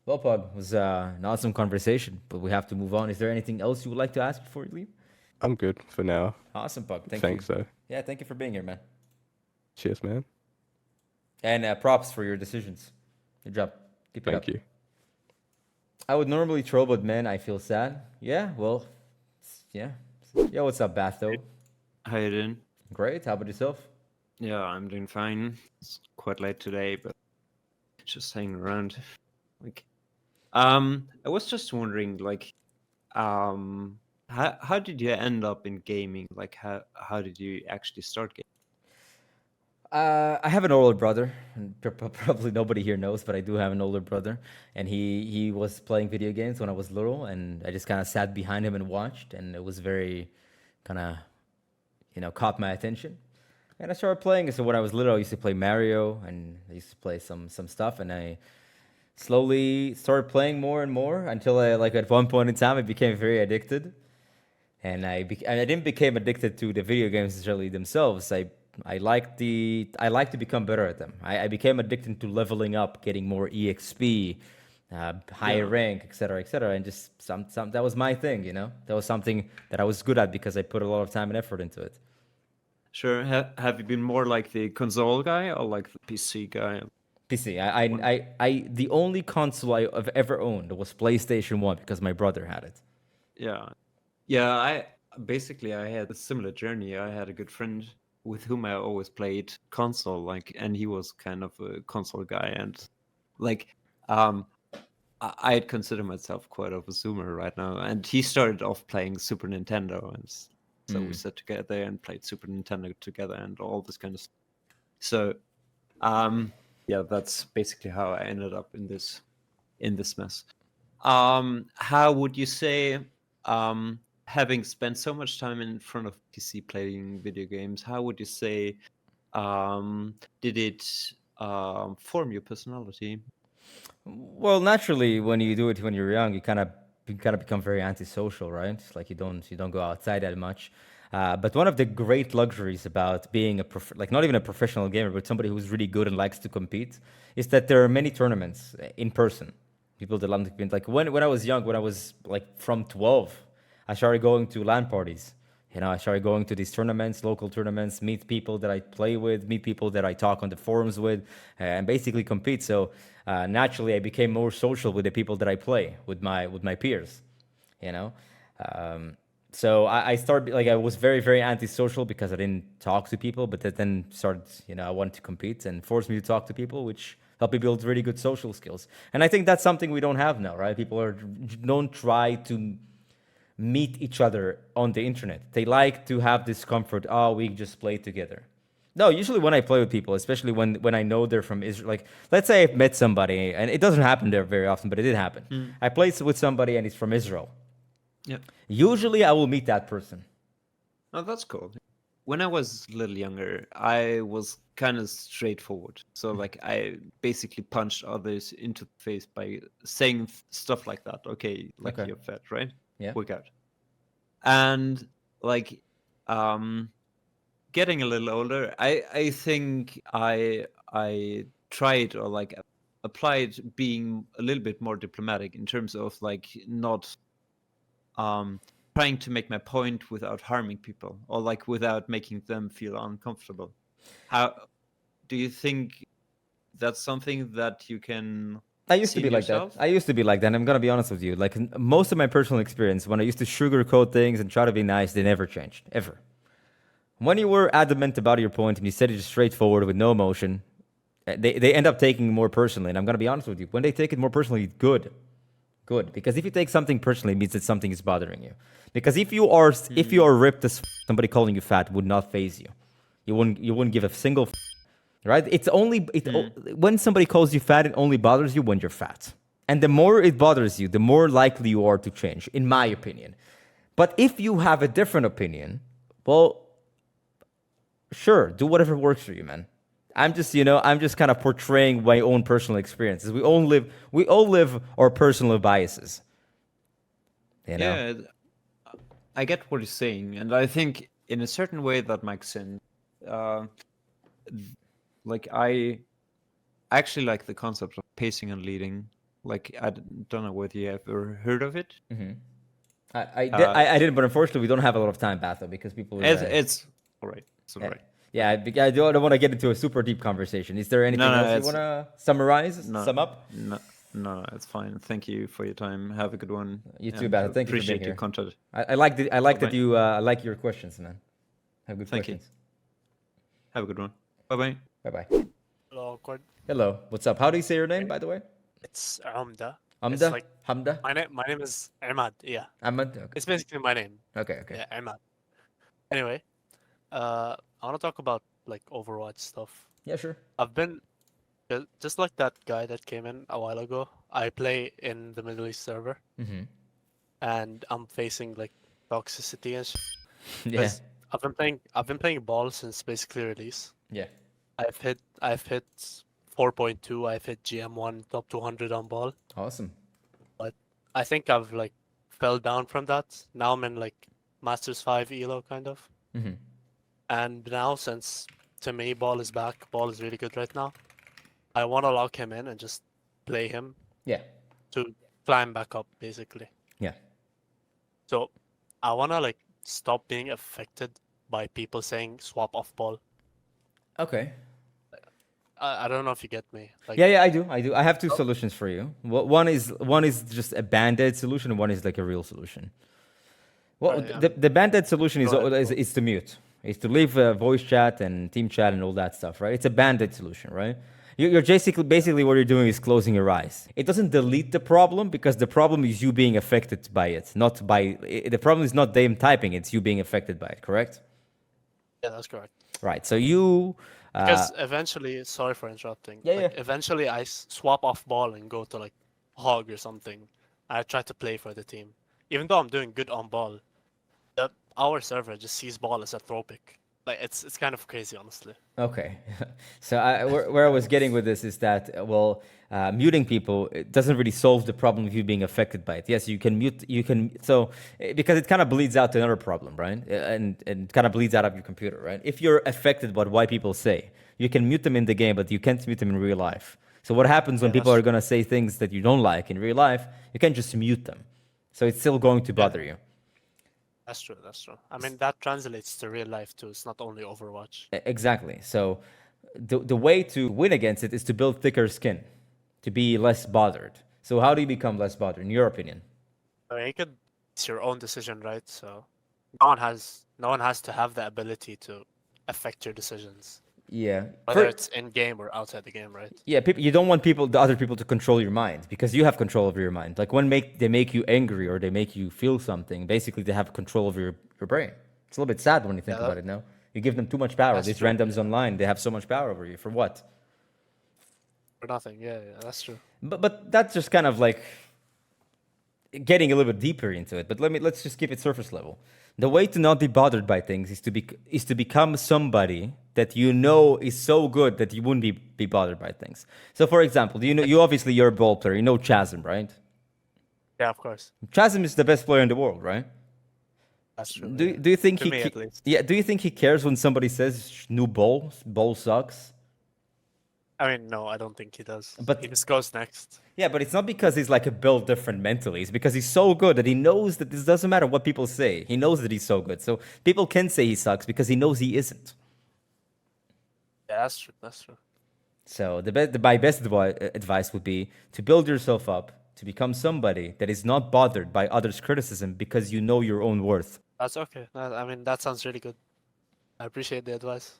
A: Well, Pug, it was an awesome conversation, but we have to move on. Is there anything else you would like to ask before you leave?
I: I'm good for now.
A: Awesome, Pug. Thank
I: Thanks,
A: you.
I: though.
A: Yeah, thank you for being here, man.
I: Cheers, man.
A: And props for your decisions. Good job. Keep it up.
I: Thank you.
A: I would normally troll, but man, I feel sad. Yeah, well, yeah. Yeah, what's up, Batho?
J: How you doing?
A: Great. How about yourself?
J: Yeah, I'm doing fine. It's quite late today, but just hanging around. Like, I was just wondering, like, how did you end up in gaming? Like, how did you actually start gaming?
A: I have an older brother, and probably nobody here knows, but I do have an older brother, and he was playing video games when I was little, and I just kind of sat behind him and watched, and it was very kind of caught my attention, and I started playing. So when I was little, I used to play Mario, and I used to play some stuff, and I slowly started playing more and more until at one point in time I became very addicted, and I didn't become addicted to the video games necessarily themselves. I like to become better at them. I became addicted to leveling up, getting more EXP, higher rank, etc., and just some that was my thing. That was something that I was good at because I put a lot of time and effort into it.
J: Sure. Have you been more like the console guy or like the PC guy?
A: PC. The only console I've ever owned was PlayStation 1 because my brother had it.
J: Yeah. Yeah, I had a similar journey. I had a good friend with whom I always played console, and he was kind of a console guy, and I'd consider myself quite of a zoomer right now. And he started off playing Super Nintendo, and so we sat together and played Super Nintendo together and all this kind of stuff. So, yeah, that's basically how I ended up in this mess. How would you say, having spent so much time in front of PC playing video games, how would you say, did it form your personality?
A: Well, naturally, when you do it when you're young, you kind of become very antisocial, right? It's like you don't go outside that much. But one of the great luxuries about being not even a professional gamer, but somebody who's really good and likes to compete, is that there are many tournaments in person. People that love to compete. Like when I was young, when I was like from 12, I started going to LAN parties You know, I started going to these tournaments, local tournaments, meet people that I play with, meet people that I talk on the forums with, and basically compete. So naturally, I became more social with the people that I play with my peers. You know, so I started like I was very very antisocial because I didn't talk to people, but that then started, you know, I wanted to compete and forced me to talk to people, which helped me build really good social skills. And I think that's something we don't have now, right? People don't try to meet each other on the internet. They like to have this comfort. Oh, we just play together. No, usually when I play with people, especially when I know they're from Israel, like let's say I've met somebody, and it doesn't happen there very often, but it did happen. I played with somebody and he's from Israel.
J: Yeah.
A: Usually I will meet that person.
J: Oh, that's cool. When I was a little younger, I was kind of straightforward. So, like, I basically punched others into the face by saying stuff like that. Okay, like
A: Okay.
J: you're fat, right?
A: Yeah.
J: Work out. And like, getting a little older, I think I tried or like applied being a little bit more diplomatic in terms of like not trying to make my point without harming people or like without making them feel uncomfortable. How do you think that's something that you can
A: I used
J: see
A: to be
J: in
A: like that.
J: yourself?
A: I used to be like that. And I'm gonna be honest with you. Like most of my personal experience, when I used to sugarcoat things and try to be nice, they never changed ever. When you were adamant about your point and you said it just straightforward with no emotion, they end up taking it more personally. And I'm gonna be honest with you. When they take it more personally, good. Because if you take something personally, it means that something is bothering you. Because if you are ripped as somebody calling you fat would not phase you. You wouldn't give a single right? When somebody calls you fat, it only bothers you when you're fat. And the more it bothers you, the more likely you are to change, in my opinion. But if you have a different opinion, well, sure, do whatever works for you, man. I'm just kind of portraying my own personal experiences. We all live our personal biases. You know?
J: Yeah, I get what you're saying, and I think in a certain way that makes sense. Like I actually like the concept of pacing and leading. Like don't know whether you ever heard of it.
A: I didn't, but unfortunately, we don't have a lot of time, Batho, because people.
J: It's all right. It's all
A: Yeah.
J: right.
A: Yeah, I don't want to get into a super deep conversation. Is there anything else you
J: it's-
A: want to summarize,
J: No,
A: sum up?
J: No, it's fine. Thank you for your time. Have a good one.
A: You too,
J: and
A: Batho. Thank you for being
J: appreciate
A: here.
J: your content.
A: I like that
J: Bye-bye.
A: you I like your questions, man. Have good
J: Thank you.
A: questions.
J: Have a good one. Bye bye.
A: Bye bye.
K: Hello, Cord.
A: Hello, what's up? How do you say your name, by the way?
K: It's Amda.
A: Amda?
K: It's like
A: Hamda?
K: my name is Ahmad. Yeah,
A: Ahmad? Okay.
K: it's basically my name.
A: Okay.
K: Yeah, Ahmad. Anyway, I want to talk about like Overwatch stuff.
A: Yeah, sure.
K: I've been just like that guy that came in a while ago. I play in the Middle East server,
A: Mm-hmm.
K: and I'm facing like toxicity and shit.
A: Yeah.
K: 'Cause I've been playing ball since basically release.
A: Yeah.
K: I've hit 4.2. I've hit GM1 top 200 on ball.
A: Awesome.
K: I think I've like fell down from that. Now I'm in like Masters 5 Elo kind of.
A: Mm-hmm.
K: And now since to me ball is back, ball is really good right now. I want to lock him in and just play him
A: Yeah.
K: to climb back up basically.
A: Yeah.
K: So I want to like stop being affected by people saying swap off ball.
A: Okay.
K: I don't know if you get me. Like,
A: Yeah, I do. I have two solutions for you. One is just a band-aid solution, and one is like a real solution. Well,
K: Alright, yeah.
A: the band-aid solution
K: Go ahead.
A: is to mute. Is to leave voice chat and team chat and all that stuff, right? It's a band-aid solution, right? You're basically what you're doing is closing your eyes. It doesn't delete the problem because the problem is you being affected by it, not by the problem is not them typing, it's you being affected by it, correct?
K: yeah, that's correct.
A: Right. So you
K: Because eventually, sorry for interrupting.
A: Yeah,
K: like,
A: yeah.
K: Eventually, I swap off ball and go to like hog or something. I try to play for the team, even though I'm doing good on ball. Our server just sees ball as a tropic. Like it's kind of crazy, honestly.
A: Okay, so where I was getting with this is that muting people, it doesn't really solve the problem of you being affected by it. Yes, you can mute, because it kind of bleeds out to another problem, right? And kind of bleeds out of your computer, right? If you're affected by what people say, you can mute them in the game, but you can't mute them in real life. So what happens when people are gonna say things that you don't like in real life? You can't just mute them, so it's still going to bother you.
K: That's true. That's true. I mean, that translates to real life too. It's not only Overwatch.
A: Exactly. So the way to win against it is to build thicker skin, to be less bothered. So how do you become less bothered, in your opinion?
K: I mean, it's your own decision, right? So no one has to have the ability to affect your decisions,
A: Yeah.
K: whether it's in game or outside the game, right?
A: Yeah, people, you don't want the other people to control your mind because you have control over your mind. Like when they make you angry or they make you feel something, basically they have control over your brain. It's a little bit sad when you think
K: Yeah,
A: about it now. You give them too much power.
K: that's
A: These
K: true.
A: randoms online, they have so much power over you. For what?
K: For nothing. Yeah, yeah, that's true.
A: But that's just kind of like getting a little bit deeper into it. But let's just keep it surface level. The way to not be bothered by things is to become somebody that you know is so good that you wouldn't be bothered by things. So, for example, you're a ball player. You know Chasm, right?
K: Yeah, of course.
A: Chasm is the best player in the world, right?
K: That's true.
A: Do
K: yeah.
A: do you think
K: To me, at least.
A: yeah? Do you think he cares when somebody says new ball sucks?
K: I mean, no, I don't think he does.
A: But-
K: He just goes next.
A: Yeah, but it's not because he's like a built different mentally. It's because he's so good that he knows that this doesn't matter what people say. He knows that he's so good. So people can say he sucks because he knows he isn't.
K: Yeah, that's true. That's true.
A: So my best advice would be to build yourself up, to become somebody that is not bothered by others' criticism because you know your own worth.
K: That's okay. I mean, that sounds really good. I appreciate the advice.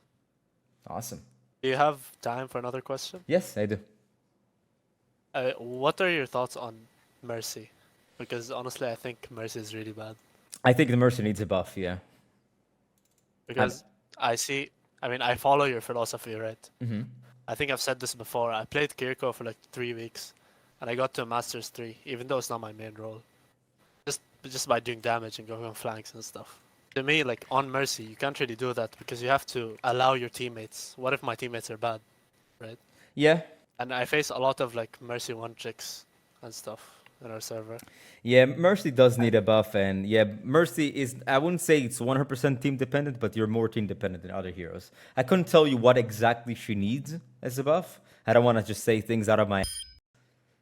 A: Awesome.
K: Do you have time for another question?
A: Yes, I do.
K: What are your thoughts on Mercy? Because honestly, I think Mercy is really bad.
A: I think the Mercy needs a buff, yeah.
K: Because I follow your philosophy, right?
A: Mm-hmm.
K: I think I've said this before. I played Kiriko for like 3 weeks, and I got to a Masters 3, even though it's not my main role. Just by doing damage and going on flanks and stuff. To me, like on Mercy, you can't really do that because you have to allow your teammates. What if my teammates are bad, right?
A: Yeah.
K: And I face a lot of like Mercy 1 chicks and stuff in our server.
A: Yeah, Mercy does need a buff, and yeah, Mercy is, I wouldn't say it's 100% team dependent, but you're more team dependent than other heroes. I couldn't tell you what exactly she needs as a buff. I don't want to just say things out of my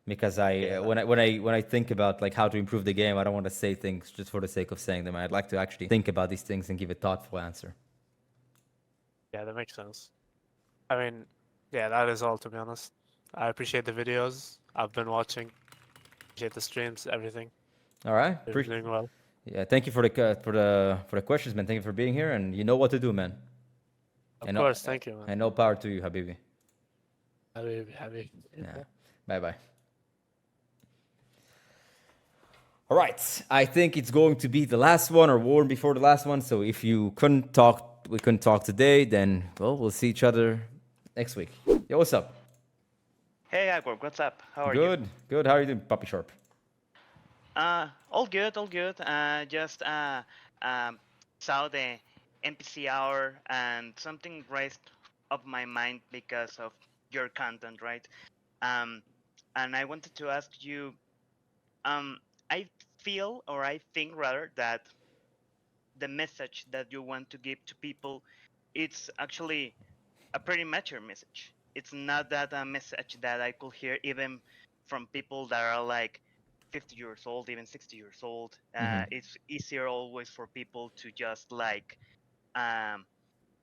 A: because when I think about like how to improve the game, I don't want to say things just for the sake of saying them. I'd like to actually think about these things and give a thoughtful answer.
K: Yeah, that makes sense. I mean, yeah, that is all, to be honest. I appreciate the videos. I've been watching. Appreciate the streams, everything.
A: All right,
K: You're doing well.
A: Yeah, thank you for the questions, man. Thank you for being here, and you know what to do, man.
K: Of course, thank you, man.
A: And no power to you, Habibi.
K: Happy.
A: Yeah. Bye bye. All right, I think it's going to be the last one or one before the last one. So if we couldn't talk today, then well, we'll see each other next week. Yo, what's up?
L: Hey, Agor, what's up? How are you?
A: Good. How are you doing, Puppy Sharp?
L: All good, all good. Just saw the NPC hour and something raised up my mind because of your content, right? And I wanted to ask you, I feel, or I think rather, that the message that you want to give to people, it's actually a pretty mature message. It's not that a message that I could hear even from people that are like 50 years old, even 60 years old. It's easier always for people to just like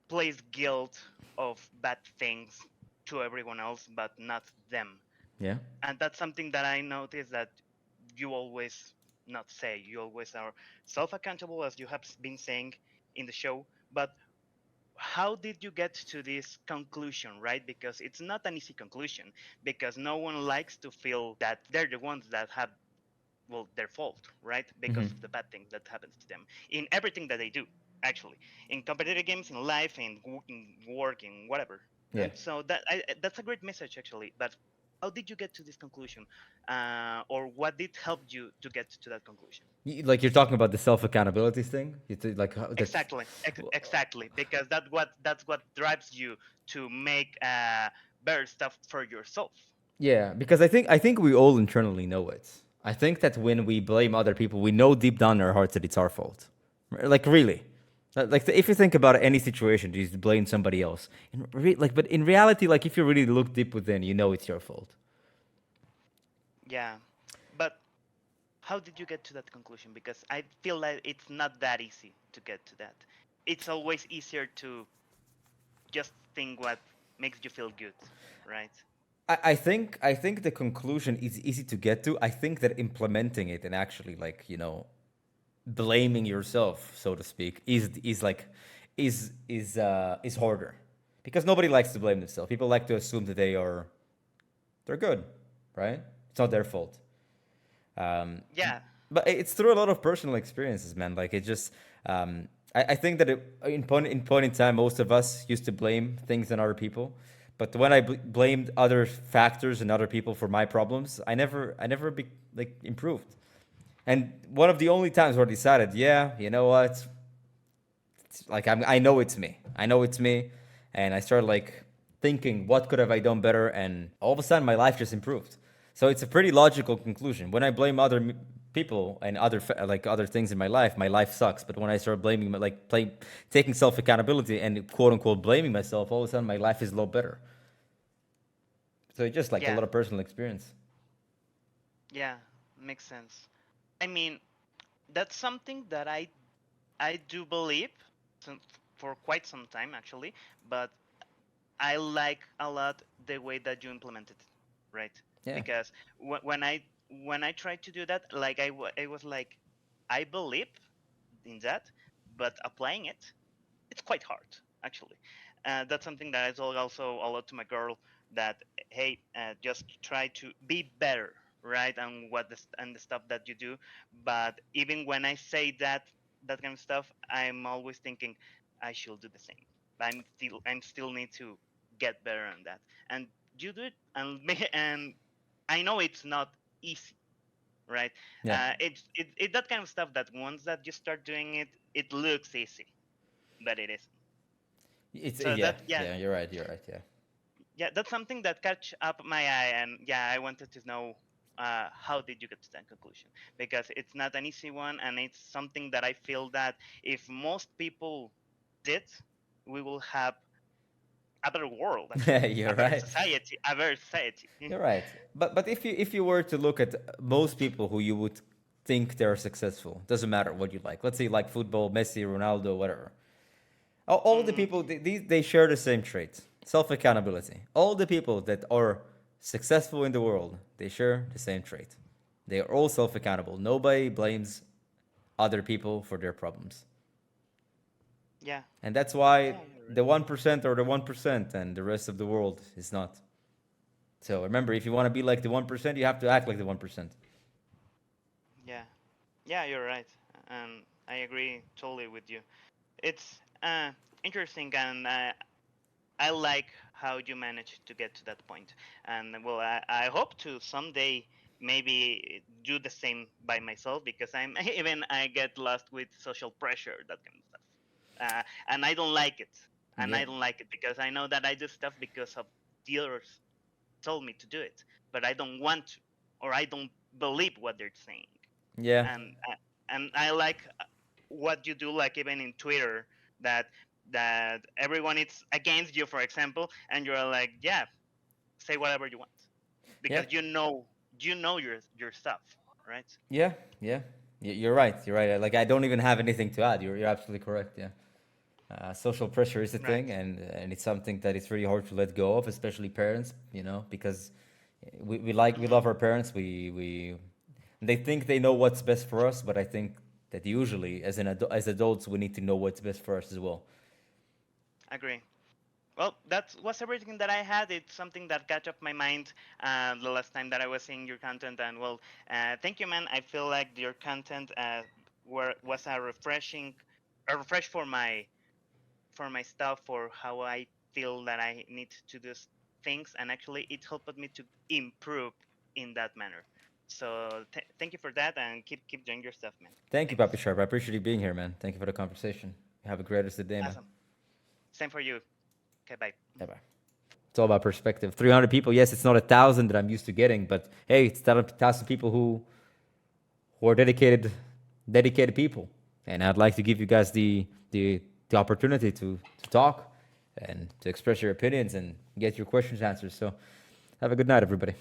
L: place guilt of bad things to everyone else, but not them.
A: Yeah.
L: And that's something that I noticed that you always not say. You always are self-accountable, as you have been saying in the show. But how did you get to this conclusion, right? Because it's not an easy conclusion, because no one likes to feel that they're the ones that have, well, their fault, right? Because of the bad things that happens to them in everything that they do, actually, in competitive games, in life, in work, in whatever.
A: Yeah.
L: So that's a great message, actually. But how did you get to this conclusion, or what did help you to get to that conclusion?
A: Like you're talking about the self-accountability thing?
L: Exactly, exactly, because that's what drives you to make better stuff for yourself.
A: Yeah, because I think we all internally know it. I think that when we blame other people, we know deep down in our hearts that it's our fault. Like really. Like if you think about any situation, you just blame somebody else. But in reality, like if you really look deep within, you know it's your fault.
L: Yeah, but how did you get to that conclusion? Because I feel like it's not that easy to get to that. It's always easier to just think what makes you feel good, right?
A: I think the conclusion is easy to get to. I think that implementing it and actually like, blaming yourself, so to speak, is harder. Because nobody likes to blame themselves. People like to assume that they're good, right? It's not their fault. Um,
L: Yeah,
A: but it's through a lot of personal experiences, man. Like it just, I think that in point in time, most of us used to blame things on other people. But when I blamed other factors and other people for my problems, I never like improved. And one of the only times where I decided, yeah, you know what, it's like I know it's me. I know it's me, and I started like thinking, what could have I done better? And all of a sudden, my life just improved. So it's a pretty logical conclusion. When I blame other people and like other things in my life sucks. But when I start blaming, taking self accountability and quote unquote blaming myself, all of a sudden my life is a lot better. So it's just like a
L: yeah,
A: lot of personal experience.
L: yeah, makes sense. I mean, that's something that I do believe since, for quite some time actually, but I like a lot the way that you implemented it, right?
A: Yeah.
L: Because when I tried to do that, like I was like, I believe in that, but applying it, it's quite hard actually. That's something that I told also a lot to my girl that hey, just try to be better, right? And and the stuff that you do. But even when I say that kind of stuff, I'm always thinking I should do the same. I'm still need to get better on that. And you do it, and and I know it's not easy, right?
A: Yeah.
L: It's that kind of stuff that once that you start doing it, it looks easy, but it isn't. So
A: Yeah,
L: that yeah,
A: yeah, you're right, you're right, yeah.
L: yeah, that's something that catch up my eye, and yeah, I wanted to know how did you get to that conclusion? Because it's not an easy one, and it's something that I feel that if most people did, we will have a better world actually,
A: You're right.
L: a better society.
A: You're right. But if you were to look at most people who you would think they're successful, doesn't matter what you like. Let's say like football, Messi, Ronaldo, whatever. All the
L: Mm,
A: people they share the same traits: self accountability. All the people that are successful in the world, they share the same trait. They are all self accountable. Nobody blames other people for their problems.
L: yeah,
A: And that's why
L: yeah, you're right.
A: the 1% are the 1% and the rest of the world is not. So remember, if you want to be like the 1%, you have to act like the 1%.
L: Yeah, yeah, you're right, and I agree totally with you. It's interesting, and I like how you managed to get to that point. And well, I hope to someday maybe do the same by myself because I'm even I get lost with social pressure, that kind of stuff. And I don't like it. And
A: Yeah.
L: I don't like it because I know that I do stuff because of the others told me to do it, but I don't want to, or I don't believe what they're saying.
A: Yeah.
L: And I like what you do, like even in Twitter, that everyone is against you, for example, and you're like, yeah, say whatever you want
A: Yeah.
L: because you know your stuff, right?
A: Yeah. Yeah. You're right. You're right. Like I don't even have anything to add. You're absolutely correct. Yeah. Social pressure is a
L: Right.
A: thing, and it's something that it's really hard to let go of, especially parents. Because we
L: Hmm.
A: love our parents. We they think they know what's best for us, but I think that usually as adults we need to know what's best for us as well.
L: Agree. Well, that was everything that I had. It's something that got up my mind the last time that I was seeing your content, and well, thank you, man. I feel like your content was a refresh for my stuff, for how I feel that I need to do things, and actually it helped me to improve in that manner. So thank you for that, and keep doing your stuff, man.
A: Thank you, Papi
L: Thanks.
A: Sharp. I appreciate you being here, man. Thank you for the conversation. Have a great rest of the day, man.
L: Awesome. Same for you. Okay, bye.
A: Bye bye. It's all about perspective. 300 people, yes, it's not 1,000 that I'm used to getting, but hey, it's 1,000 people who are dedicated people. And I'd like to give you guys the opportunity to talk and to express your opinions and get your questions answered. So have a good night, everybody.